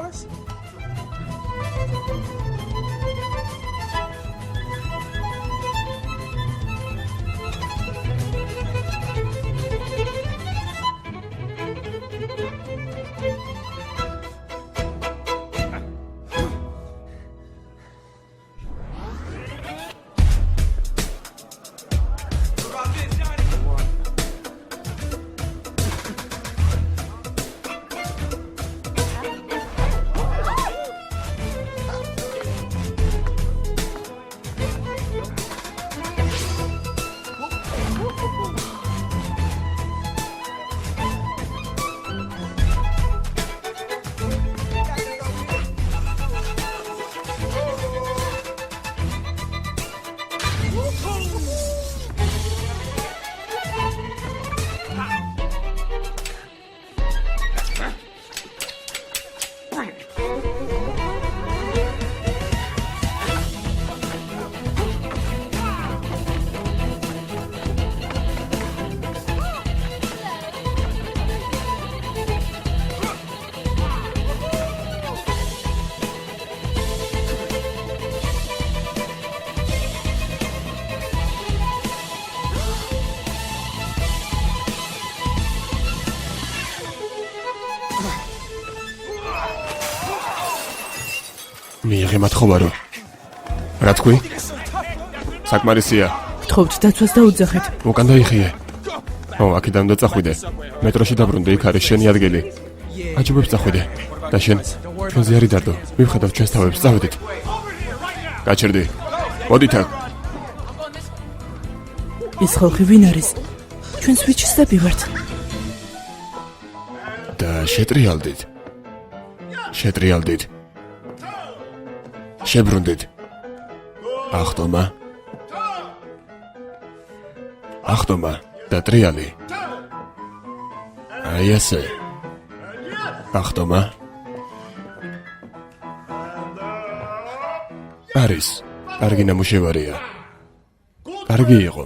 მიიღე მათხოვა რო. რა თქვი? საკმარისია. გთხოვთ დაცვას დაუძახეთ. უკან დაიხიე. აქედან უნდა წახვიდე. მეტროში დაბრუნდე, იქ არის შენი ადგილი. აჯობებს წახვიდე. და შენ ჩვენზე არ იდარდო. მივხედავ ჩვენს თავებს, წავედით. გაჩერდი. მოდით აქ. ეს ხალხი ვინ არის? ჩვენს ვიჩისები ვართ. და შეტრიალდით. შებრუნდით. ახტომა და ტრიალი. აი ესე. ახტომა. არის. კარგი ნამუშევარია. კარგი იყო.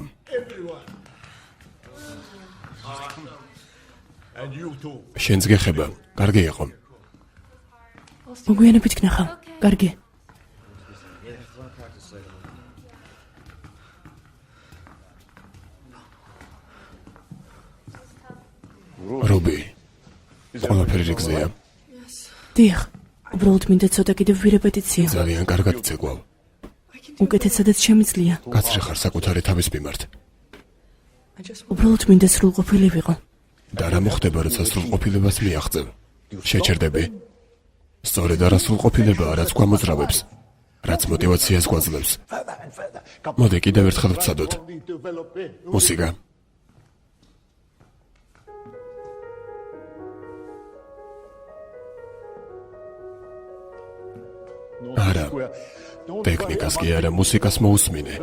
შენც გეხება. კარგი იყო. მოგვიანებით გნახავ. კარგი. რობი. ყველაფერი რიგზეა. დიახ. უბრალოდ მინდა ცოტა კიდევ ვირეპეტიციო. ძალიან კარგად ცეკვავ. უკეთესადაც შემიძლია. კაცრი ხარ საკუთარი თავის მიმართ. უბრალოდ მინდა სრულყოფილი ვიყო. და რა მოხდება, როცა სრულყოფილებას მიაღწევ? შეჩერდები. სწორედ არასრულყოფილებაა, რაც გვამოძრავებს, რაც მოტივაციას გვაძლევს. მოდი კიდევ ერთხელ ვცადოთ. მუსიკა. არა. ტექნიკას კი არა, მუსიკას მოусმინე.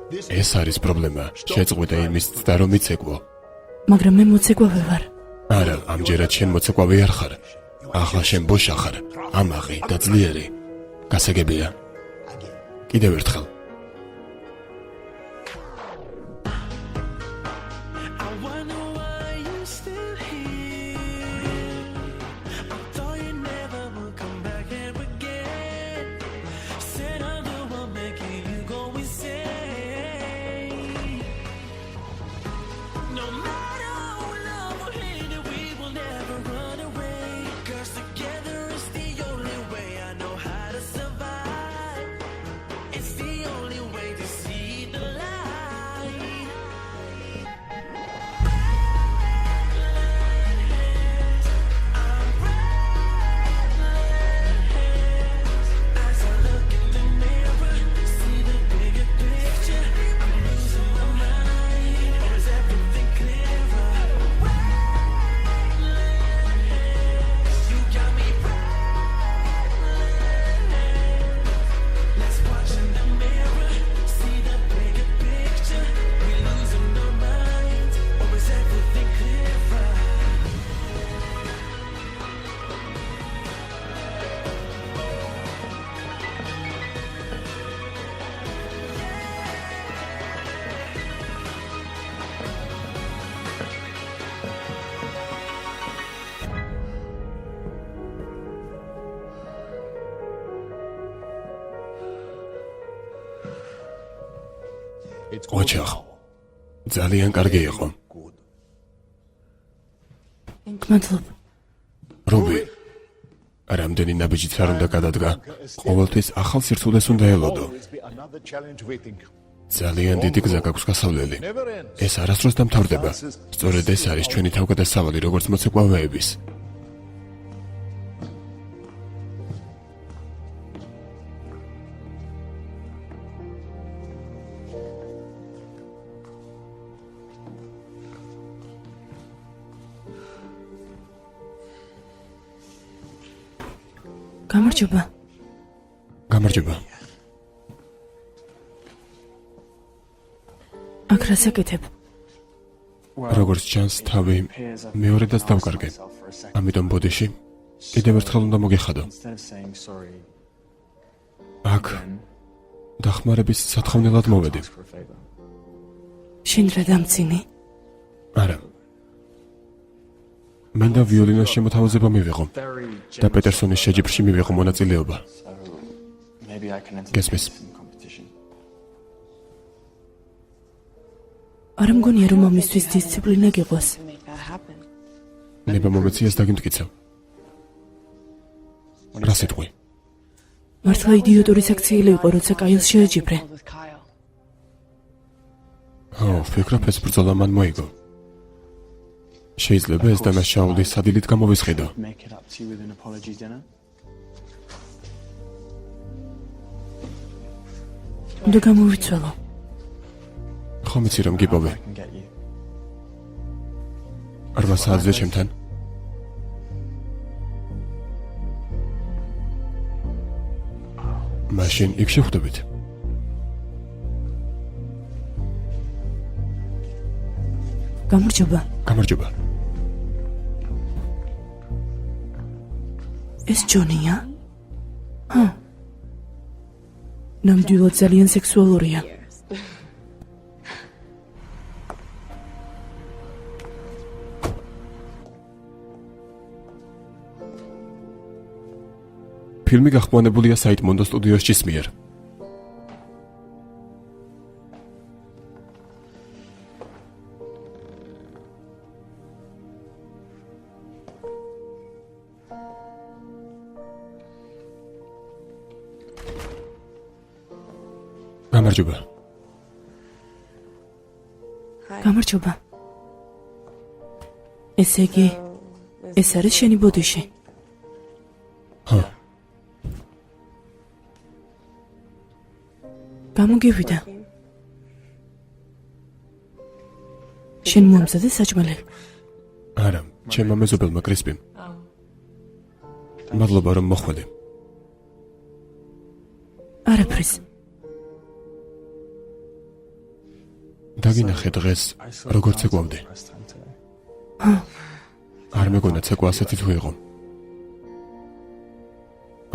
ეს არის პრობლემა. შეწყვეტე იმის ცდა, რომ იცეკვო. მაგრამ მე მოცეკვავე ვარ. არა, ამჯერად შენ მოცეკვავე არ ხარ. ახლა შენ ბოშა ხარ, ამაღი და ძლიერი. გასაგებია. კიდევ ერთხელ. ოჩახ. ძალიან კარგი იყო. მადლობა. რობი. რამდენი ნაბიჯით არ უნდა გადადგა. ყოველთვის ახალ სირთულეს უნდა ელოდო. ძალიან დიდი გზა გაქვს გასავლელი. ეს არასდროს დამთავრდება. სწორედ ეს არის ჩვენი თავგადასავალი როგორც მოცეკვავეების. გამარჯობა. გამარჯობა. აქ რას აკეთებ? როგორც ჩანს, თავი მეორედაც დავკარგე. ამიტომ ბოდიში კიდევ ერთხელ უნდა მოგეხადო. აქ დახმარების სათხოვნელად მოვედი. შენ რა დამცინი? არა. მინდა ვიოლინოს შემოთავაზება მივიღო და პეტერსონის შეჯიბრში მივიღო მონაწილეობა. გესმის? არ მგონია რომ ამისთვის დისციპლინა გიყვას. ნება მომეციას დაგიმტკიცე. რა სიტყვი? მართლა იდიოტური საქციელი იყო, როცა კაილს შეეჯიბრე. ვფიქრობ, ეს ბრძოლა მან მოიგო. შეიძლება ეს დანაშაული სადილით გამოვისყიდო. უნდა გამოვიცვალო. ხომ იცი რომ გიპოვე? 8 საათზე ჩემთან. მაშინ იქ შევხვდებით. გამარჯობა. გამარჯობა. ეს ჯონია? ნამდვილად ძალიან სექსუალურია. ფილმი გახმოვანებულია საიტმონდო სტუდიოსის მიერ. გამარჯობა. გამარჯობა. ესე იგი, ეს არის შენი ბოდიში. გამოგივიდა. შენ მომზადე საჭმელი. არა, ჩემმა მეზობელმა კრისპიმ. მადლობა რომ მოხვედი. არაფრის. დაგინახე დღეს როგორ ცეკვავდი. არ მეგონა ცეკვა ასეთი თუ იყო.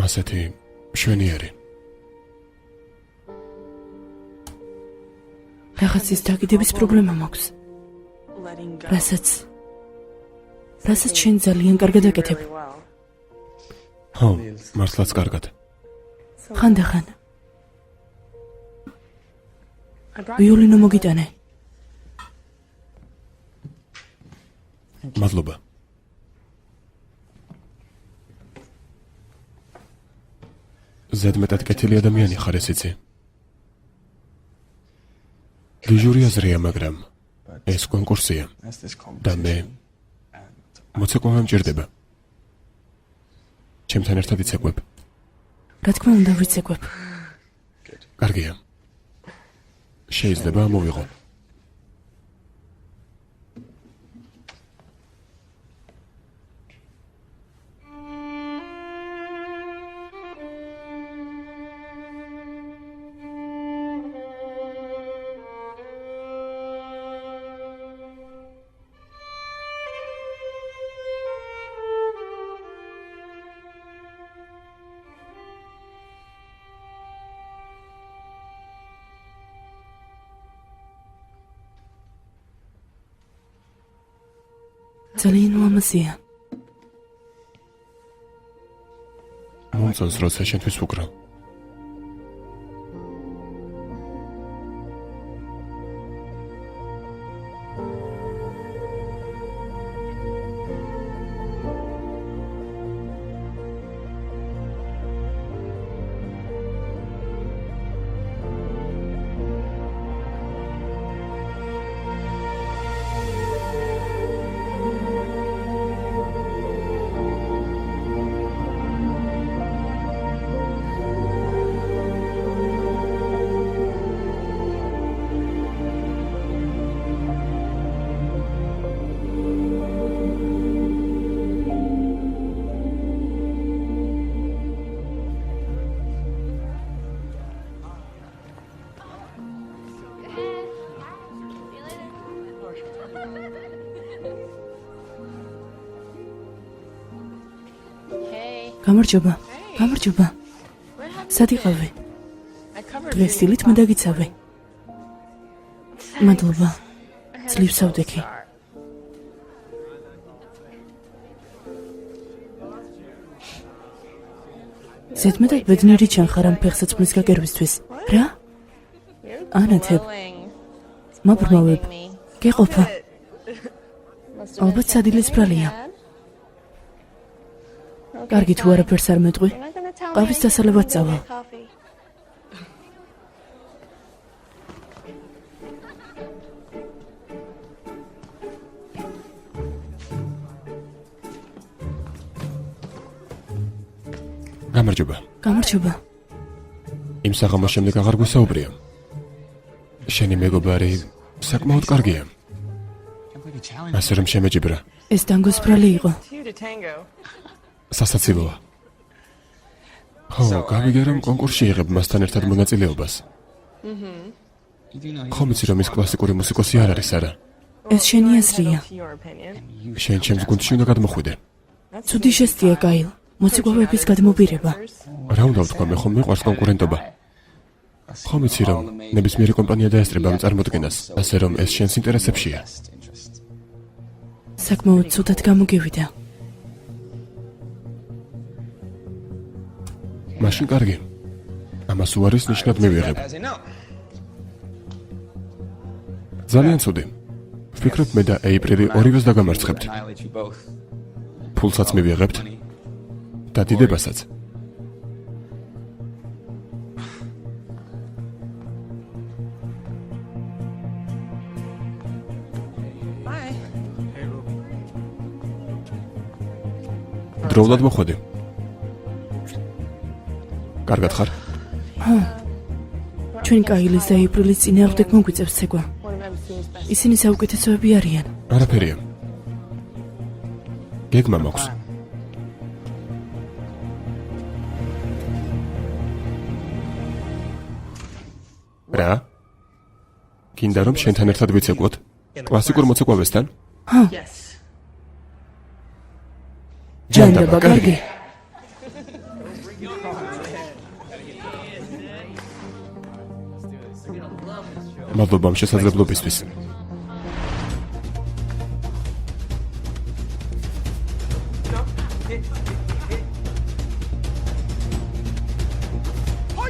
ასეთი მშვენიერი. რაღაცის დაკიდების პრობლემა მაქვს. რასაც შენ ძალიან კარგად აკეთებ. მართლაც კარგად. ხანდახან. ვიოლინო მოგიტანე. მადლობა. ზედმეტად კეთილი ადამიანი ხარ ეს იცი. გიჟური აზრია, მაგრამ ეს კონკურსია და მე მოცეკვავა მჭირდება. ჩემთან ერთად იცეკვებ. რა თქმა უნდა ვიცეკვებ. კარგია. შეიძლება ამოვიღო. ძალიან ლამაზია. მომწონს როცა შენთვის ვუკრავ. გამარჯობა. გამარჯობა. სად იყავი? დღეს სტილით მოდაგიცავე. მადლობა. ძლივს ავდექი. ზედმეტად ბედნიერი ჩან ხარ ამ ფეხსაცმლის გაგერვისთვის. რა? ანათებ. მაბრმავებ. გეყოფა. ალბათ სადილის ბრალია. კარგი თუ არაფერს არ მეტყვი. ყავის დასალებად წავალ. გამარჯობა. გამარჯობა. იმ საღამოს შემდეგ აღარ გვესაუბრია. შენი მეგობარი საკმაოდ კარგია. ასე რომ შემეჯიბრა. ეს ტანგოს ბრალი იყო. სასაცილოა. ხო, გავიგე რომ კონკურსში იღებ მასთან ერთად მონაწილეობას. ხომ იცი რომ ის კლასიკური მუსიკოსი არ არის არა? ეს შენი აზრია. შენ ჩემს გუნდში უნდა გადმოხვიდე. ცუდი ჟესტია, გაილ. მოციქულების გადმობირება. რა უნდა ვთქვა, მე ხომ მიყვარს კონკურენტობა. ხომ იცი რომ ნებისმიერი კომპანია დაესწრება ამ წარმოდგენას, ასე რომ ეს შენს ინტერესებშია. საკმაოდ ცუდად გამოგივიდა. მაშინ კარგი. ამას უარის ნიშნად მივიღებ. ძალიან ცუდი. ვფიქრობ მე და ეიპრილი ორივეს დაგამარცხებთ. ფულსაც მივიღებთ და დიდებასაც. დროულად მოხვედი. კარგად ხარ? ჩვენ კაილის და ეიპრილის წინააღმდეგ მოგვიწევს ცეკვა. ისინი საუკეთესოები არიან. არაფერია. გეგმა მაქვს. რა? გინდა რომ შენთან ერთად ვიცეკვოთ? კლასიკურ მოცეკვავესთან? ჯანდაბა, კარგი. მადლობა ამ შესაძლებლობისთვის.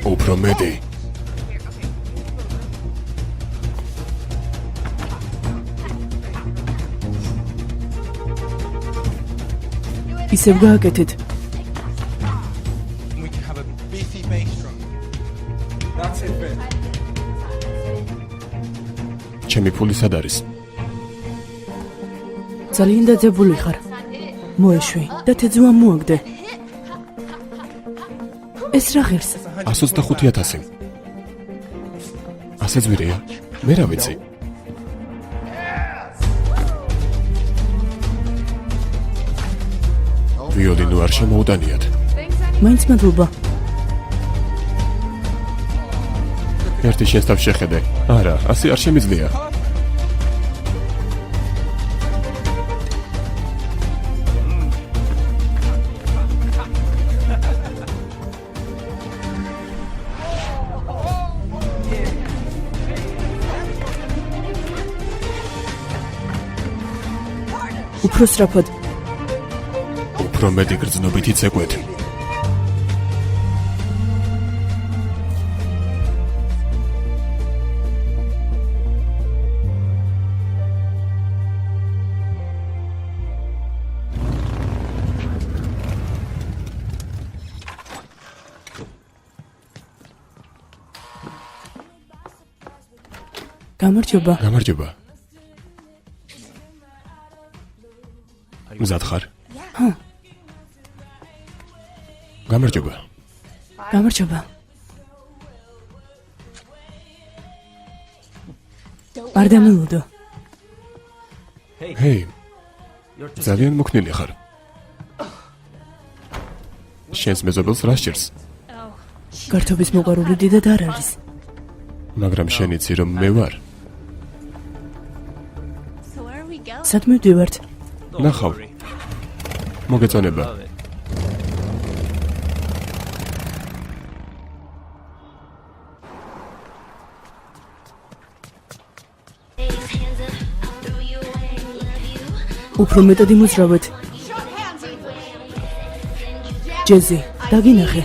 უფრო მეტი. ისევ გააკეთეთ. ჩემი ფული სად არის? ძალიან დაძაბული ხარ. მოეშვი და თეძვა მოაგდე. ეს რა ღირს? 125,000. ასე ძვირია? მე რა ვიცი? ვიოლინო არ შემოუდანიათ. მაინც მადლობა. ერთი შესთავ შეხედე. არა, ასე არ შემიძლია. უფრო სწრაფად. უფრო მეტი გრძნობით იცეკვეთ. გამარჯობა. გამარჯობა. მზად ხარ? გამარჯობა. გამარჯობა. არ დამილოდო. ჰეი. ძალიან მოქნილი ხარ. შენს მეზობელს რა სჭირს? გართობის მოყვარული დიდად არ არის. მაგრამ შენ იცი რომ მე ვარ. სად მივდივართ? ნახავ. მოგეწონება. უფრო მეტად იმოძრავეთ. ჯეზი, დაგინახე.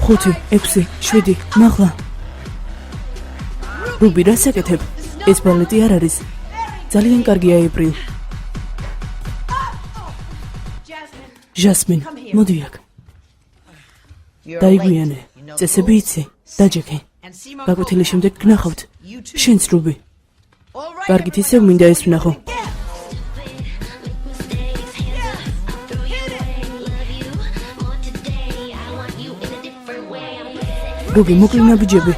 ხუთი, 6, 7, მაღლა. რუბი, რა საკეთებ? ეს ბალეტი არ არის. ძალიან კარგია ეპრილ. ჟასმინ, მოდი აქ. დაიგვიანე, წესები იცი, დაჯექი. გაკვეთილის შემდეგ გნახავთ. შენც რუბი. კარგით ისევ მინდა ეს ვნახო. რუბი, მოკლე ნაბიჯები.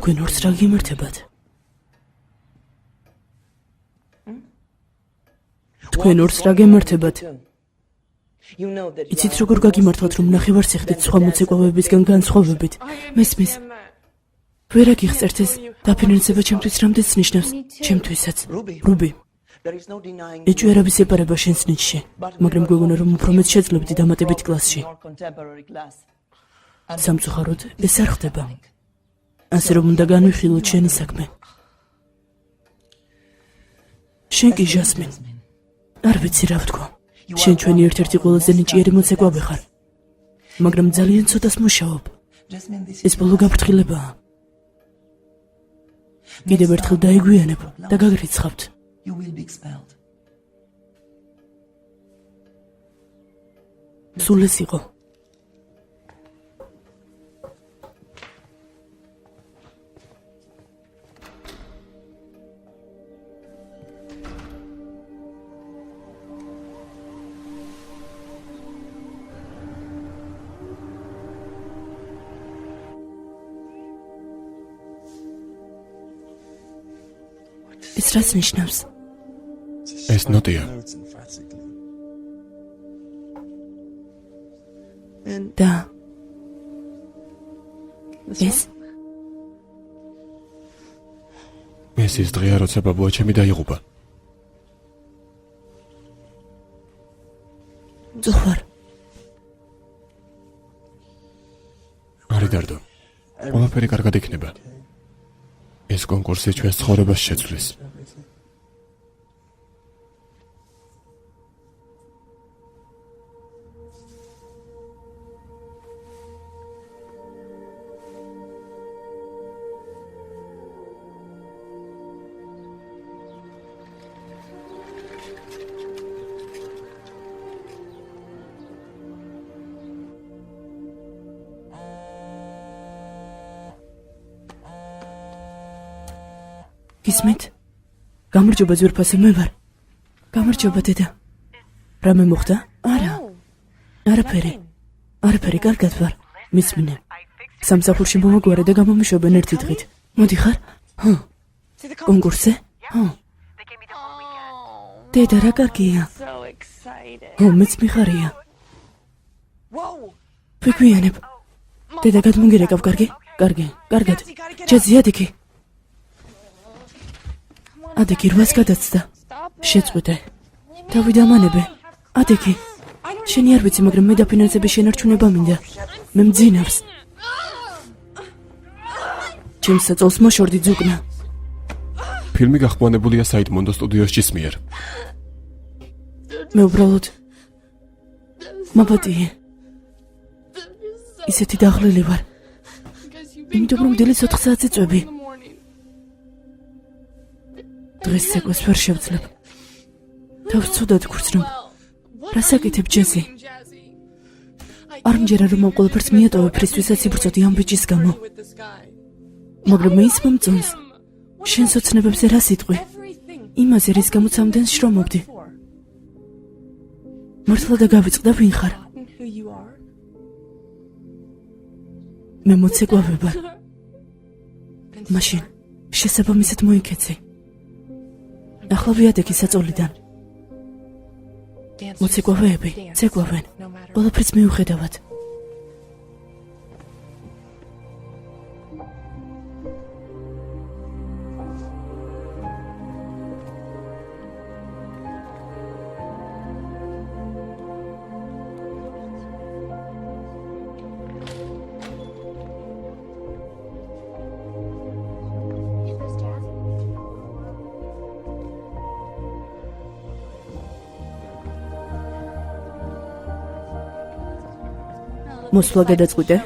თქვენ ორს რა გიმართებათ? თქვენ ორს რა გემართებათ? იცით როგორ გაგიმართოთ, რომ ნახევარციხდით სხვა მოცეკვავებისგან განსხვავებით? მესმის. ვერ აგიხსერთ ეს დაფინანსება ჩემთვის რამდენს ნიშნავს? ჩემთვისაც. რუბი. ეჭვერავის ეპარება შენს ნიჭში, მაგრამ გვეგონა რომ უფრო მეტ შეძლებდი დამატებით კლასში. სამწუხაროდ ეს არ ხდება. ასე რომ უნდა განვიხილოთ შენი საქმე. შენ კი ჟასმინ. არ ვიცი რა ვთქვა. შენ ჩვენი ერთ-ერთი ყველაზე ნიჭიერი მოცეკვავე ხარ. მაგრამ ძალიან ცოტას მუშაობ. ეს ბოლო გაფრთხილებაა. კიდევ ერთხელ დაიგვიანებ და გაგრიცხავთ. სულ ეს იყო. ეს რას ნიშნავს? ეს ნოტია. და ეს? ეს ის დღეა, როცა ბაბუა ჩემი დაიღუპა. ზოხარ. არი დარდო. ყველაფერი კარგად იქნება. ეს კონკურსი ჩვენს ცხოვრებას შეცვლის. გისმით? გამარჯობა ძვირფასე, მე ვარ. გამარჯობა დედა. რამე მოხდა? არა. არაფერი, კარგად ვარ. მისმინე. სამსახურში მომაგვარე და გამომიშვებენ ერთი დღით. მოდი ხარ? ჰო. კონკურსზე? ჰო. დედა რა კარგია. ჰო, მეც მიხარია. ვიგვიანებ. დედა გადმოგირეკავ, კარგი? კარგად. ჯაზი ადიქი. ადექი რვას გადაცდა. შეწყვეტე. დავიდამანებე. ადექი. შენი არ ვიცი, მაგრამ მე დაფინანსების შენარჩუნება მინდა. მე მძინავს. ჩემს საწოლს მოშორდი ძუკნა. ფილმი გახმოვანებულია საიდმონდო სტუდიოსის მიერ. მე უბრალოდ მაბატიე. ისეთი დაღლილი ვარ. იმიტომ რომ დილის 4 საათზე წვევი. დღეს ცეკვას ვერ შევძლებ. თავს ცუდად გვხსნობ. რას აკეთებ ჯეზი? არ მჯერა რომ ამ ყველაფერს მიატოვებ ფრისთვისაც იბრძოდი ამ ბიჭის გამო. მაგრამ მე ის მომწონს. შენს ოცნებებზე რა სიტყვი? იმაზე რის გამოც ამდენ შრომობდი. მართლა და გავიწყდა ვინ ხარ? მე მოცეკვავე ვარ. მაშინ შესაბამისად მოიქეცი. ახლა ვიადექი საწოლიდან. მოცეკვავეები ცეკვავენ. ყველაფერს მიუხედავად. მოსვლა გადაწყვიტე?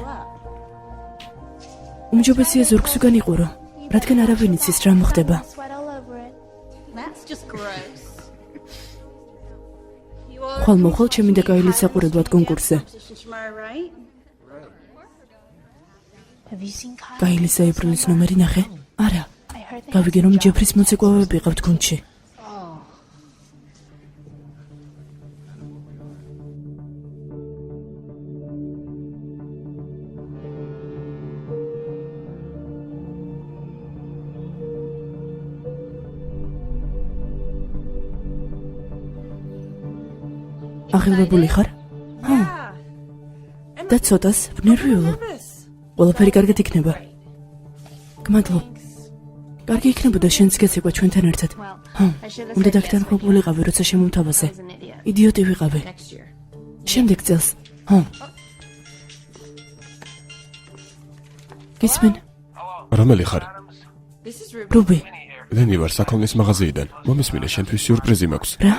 უმჯობესია ზურგს უკან იყურო. რადგან არავინ იცის რა მოხდება. Sweat all over it. That's just gross. ხვალ მოხვალ ჩემი და გაილის საყურებლად კონკურსზე. Right? Have you seen Kyle? გაილის ეპრილის ნომერი ნახე? არა. I heard they გავიგე რომ ჯეფრის მოცეკვავეები ყავთ გუნდში. აღელვებული ხარ? და ცოტას ვნერვიულობ. ყველაფერი კარგად იქნება. გმადლობ. კარგი იქნებოდა შენც გეცეკვა ჩვენთან ერთად. უნდა დაგთანხმებულიყავი, როცა შემომთავაზე. იდიოტი ვიყავი. შემდეგ წელს. გისმენ? რომელი ხარ? რუბი. ლენი ვარ საქონლის მაღაზიიდან. მომისმინე, შენთვის სიურპრიზი მაქვს. რა?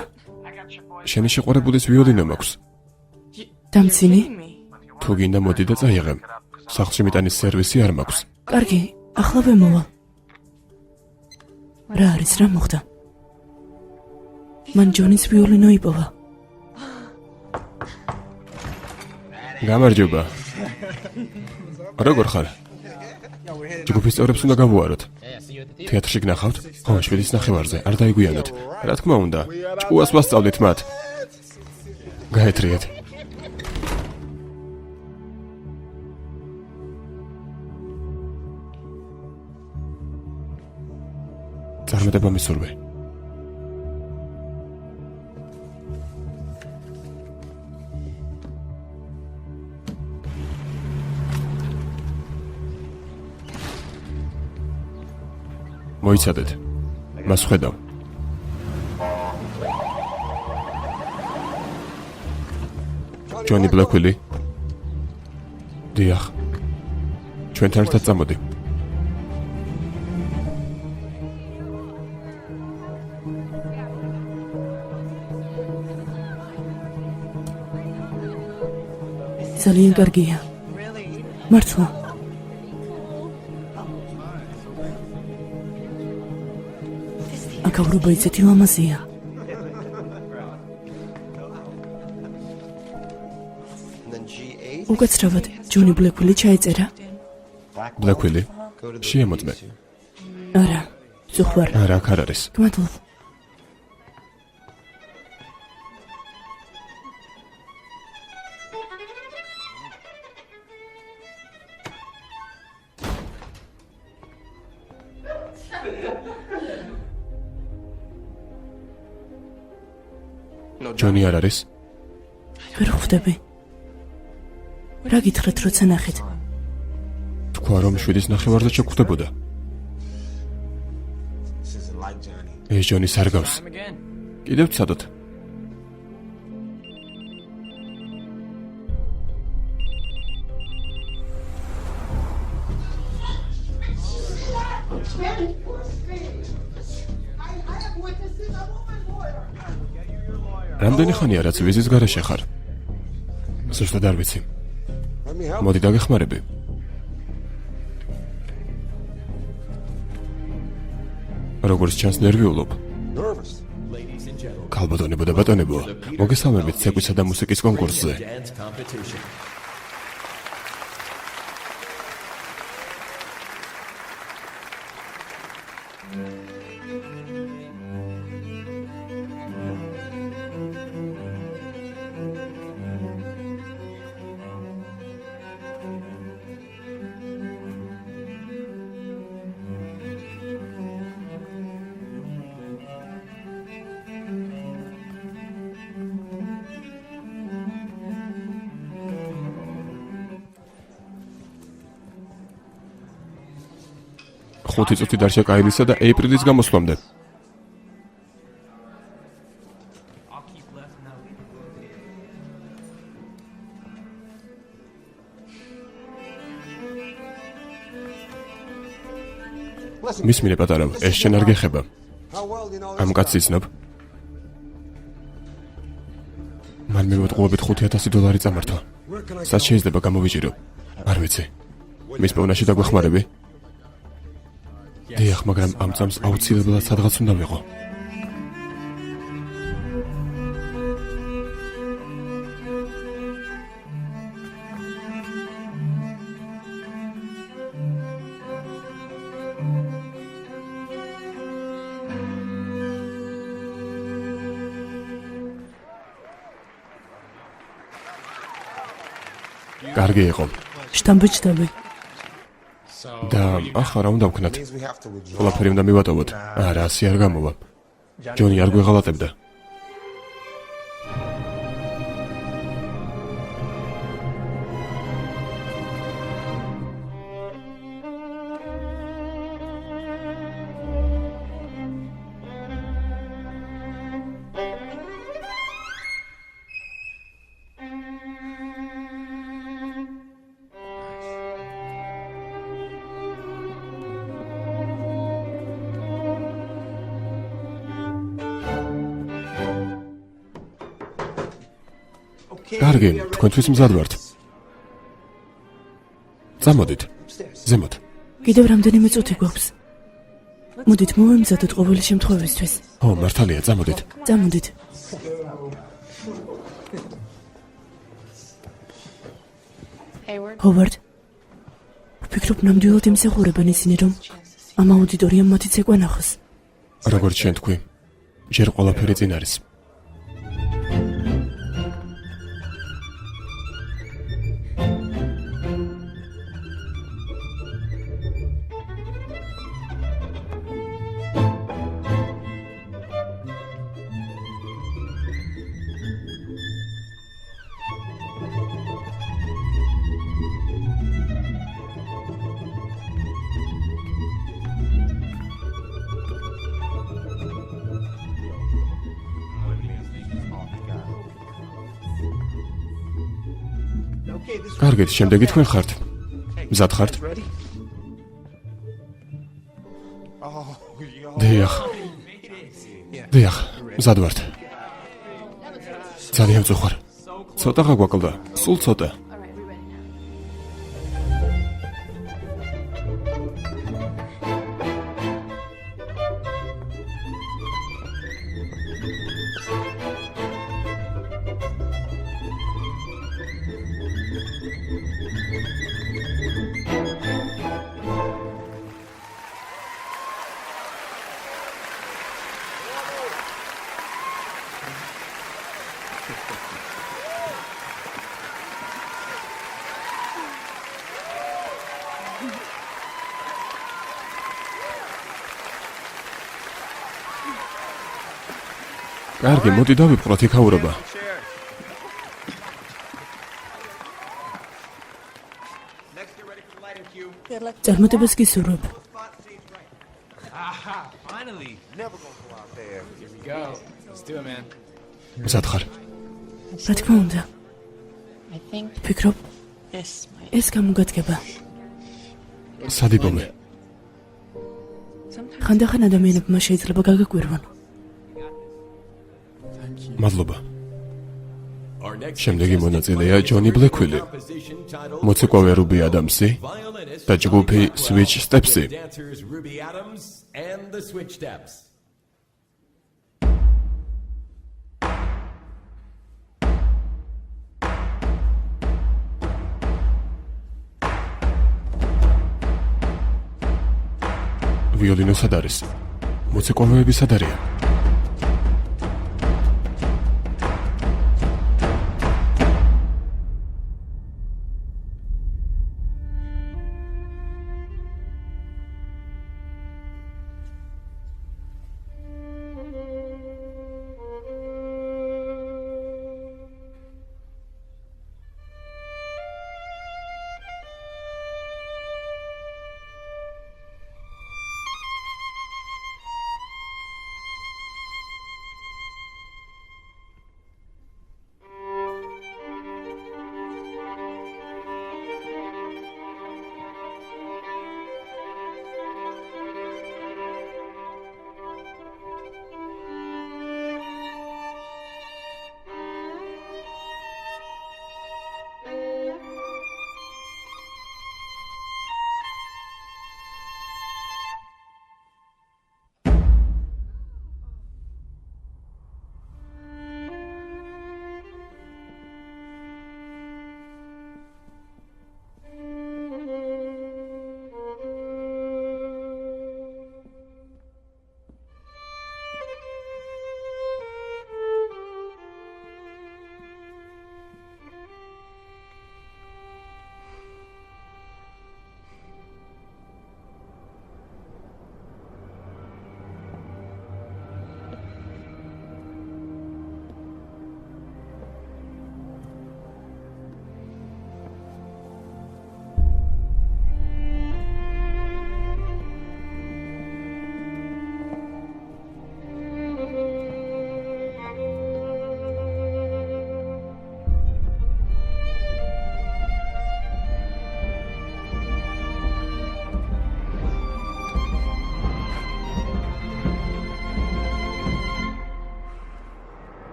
შენი შეყვარებულის ვიოლინო მაქვს. დამცინი? თუ გინდა მოდი და წაიღე. სახლში მიტანის სერვისი არ მაქვს. კარგი, ახლავე მოვა. რა არის, რა მოხდა? მან ჯონის ვიოლინო იპოვა. გამარჯობა. როგორ ხარ? ჯგუფის წევრებს უნდა გავუაროთ. თეატრში გნახავთ? ხო, 7:30-ზე. არ დაიგვიანოთ. რა თქმა უნდა, ჭკუას ვასწავლით მათ. გაეთრიეთ. წარმატება მისურვე. მოიცადეთ. მას ხედავ. ჯონი ბლეკვილი. დიახ. ჩვენთან ერთად წამოდი. ძალიან კარგია. მართლა. აკავრობა ისეთი ლამაზია. უკაცრავად, ჯონი ბლეკვილი ჩაეწერა? ბლეკვილი. შეემოწმე. არა, ზუხვარ. არა, აქ არ არის. გმადლობ. ჯონი არ არის? ვერ ხვდები. რა გითხრათ, როცა ნახეთ? თქვა რომ 7:30-ზე შეგხვდებოდა. ეს ჯონის არ გავს. კიდევ ვცადოთ. რამდენი ხანია რაც ვიზის გარეშე ხარ? ზუსტად არ ვიცი. მოდი დაგეხმარები. როგორც ჩანს ნერვიულობ. ქალბატონებო და ბატონებო, მოგესალმებით ცეკვისა და მუსიკის კონკურსზე. ხუთი წუთი დარჩა კაილისა და ეპრილის გამოსვლამდე. მისმინე პატარავ, ეს შენ არ გეხება. ამ კაცს იცნობ? მან მე მოტყუებით $5,000 წამართვა. სად შეიძლება გამოვიჭირო? არ ვიცი. მის პოვნაში დაგვეხმარები? დიახ, მაგრამ ამ წამს აუცილებლად სადღაც უნდა ვიყო. კარგი იყო. შტამბეჭდები. და ახლა რა უნდა ვქნათ? ყველაფერი უნდა მივატოვოთ. არა, ასე არ გამოვა. ჯონი არ გვეღალატებდა. კარგი, თქვენთვის მზად ვართ. წამოდით. ზემოთ. კიდევ რამდენიმე წუთი გვაქვს. მოდით მოვემზადოთ ყოველი შემთხვევისთვის. ო, მართალია, წამოდით. წამოდით. ჰოვარდ, ვფიქრობ ნამდვილად იმსახურებენ ისინი, რომ ამ აუდიტორიამ მათიც ეკვანახოს. როგორც შენ თქვი, ჯერ ყველაფერი წინ არის. კარგით, შემდეგი თქვენ ხართ. მზად ხართ? დიახ. დიახ, მზად ვართ. ძალიან წუხარ. ცოტა გაგვაკლდა, სულ ცოტა. კარგი, მოდი დავიპყროთ იქაურობა. წარმატებას გისურვებ. მზად ხარ? რა თქმა უნდა. ვფიქრობ, ეს გამოგადგება. სადიპომე. ხანდახან ადამიანებმა შეიძლება გაგაკვირვონ. მადლობა. შემდეგი მონაწილეა ჯონი ბლეკვილი, მოცეკვავე რუბი ადამსი და ჯგუფი Switch Steps-ი. ვიოლინო სად არის? მოცეკვავეები სად არიან?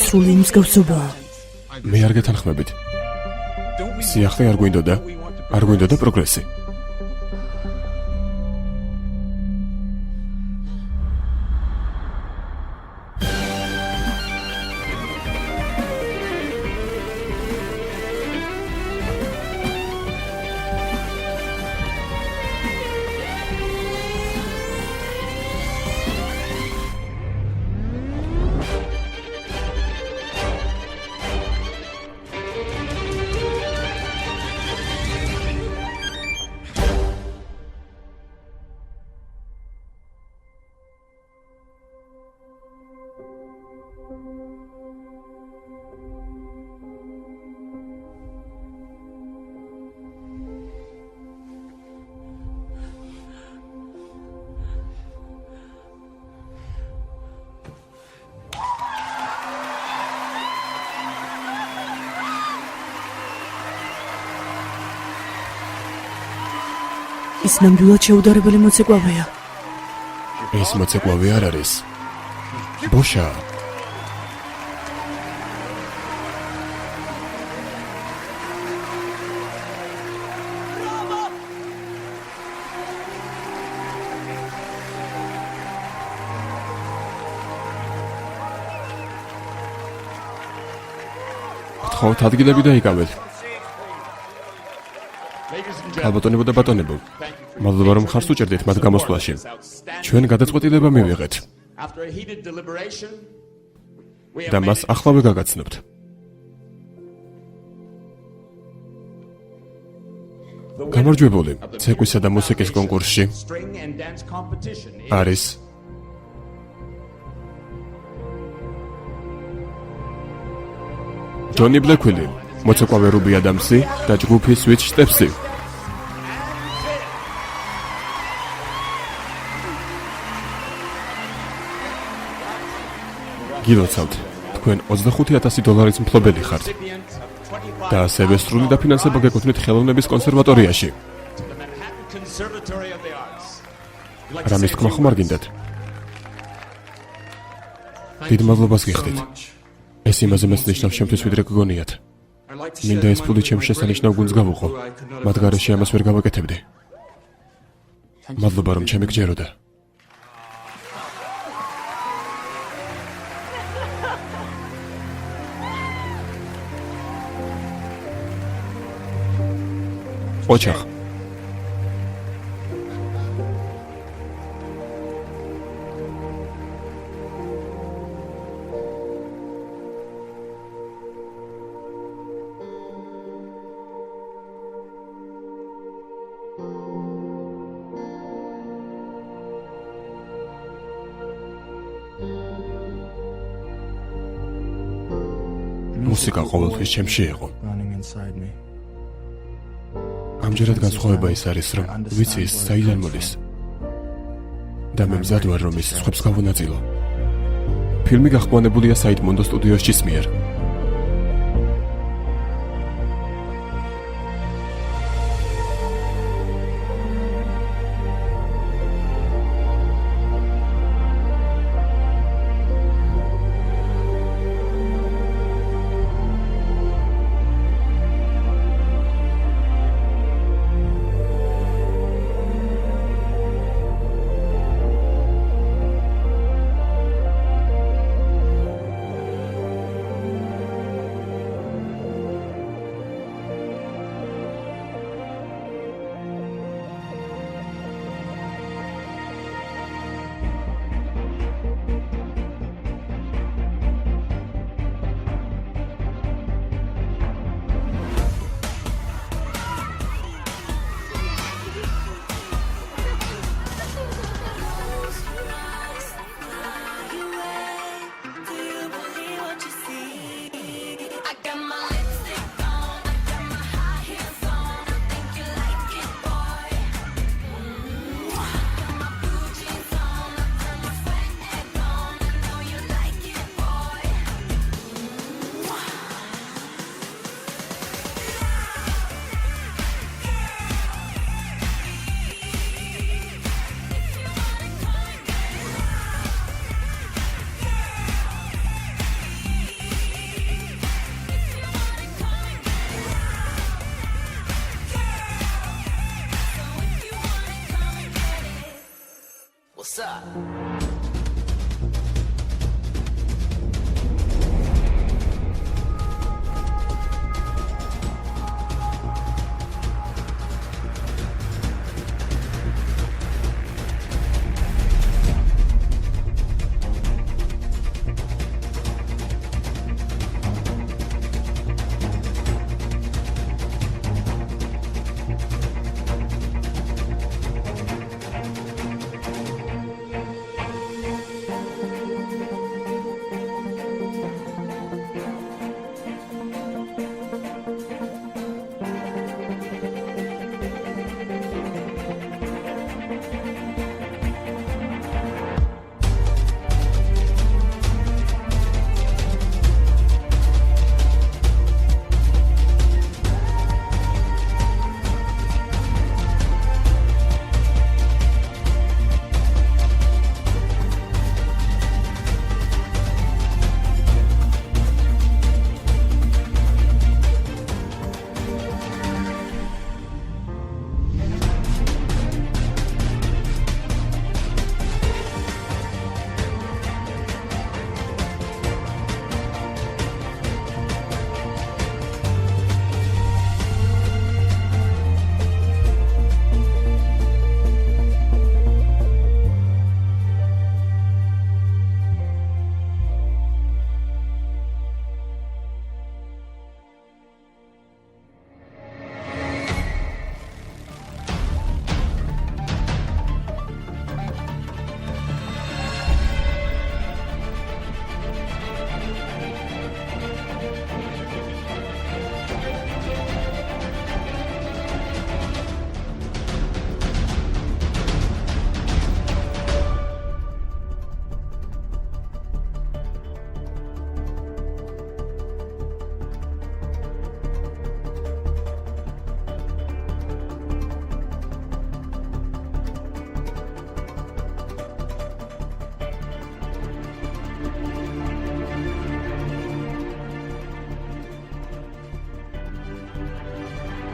სრული მსგავსობაა. მე არ გეთანხმებით. სიახლე არ გვინდოდა პროგრესი. ის ნამდვილად შეუდარებელი მოცეკვავეა. ეს მოცეკვავე არ არის. ბოშა. გთხოვთ ადგილები დაიკავეთ. ალბათონებო და ბატონებო, მადლობა რომ ხარს უჭერდით მათ გამოსვლაში. ჩვენ გადაწყვეტილება მივიღეთ და მას ახლავე გაგაცნობთ. გამარჯვებული ცეკვისა და მუსიკის კონკურსში არის ჯონი ბლეკვილი, მოცეკვავე რუბი ადამსი და ჯგუფი სვიჩ სტეპსი. გილოცავთ, თქვენ $25,000 მფლობელი ხართ და ასევე სრული დაფინანსება გეკუთვნით ხელოვნების კონსერვატორიაში. რამის თქმა ხომ არ გინდათ? დიდ მადლობას გიხდით. ეს იმაზე მეც ნიშნავს ჩემთვის ვიდრე გგონიათ. მინდა ეს ფული ჩემს შესანიშნავ გუნდს გავუყო, მათ გარეშე ამას ვერ გავაკეთებდი. მადლობა რომ ჩემი გჯეროდა. ოჩახ. მუსიკა ყოველთვის ჩემში იყო. ამჯერად განსხვავება ის არის, რომ ვიცი ის საიდან მოდის და მე მზად ვარ, რომ ის სხვებს გავუნაწილო. ფილმი გახმოვანებულია საიდმონდო სტუდიოსის მიერ.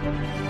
Thank you.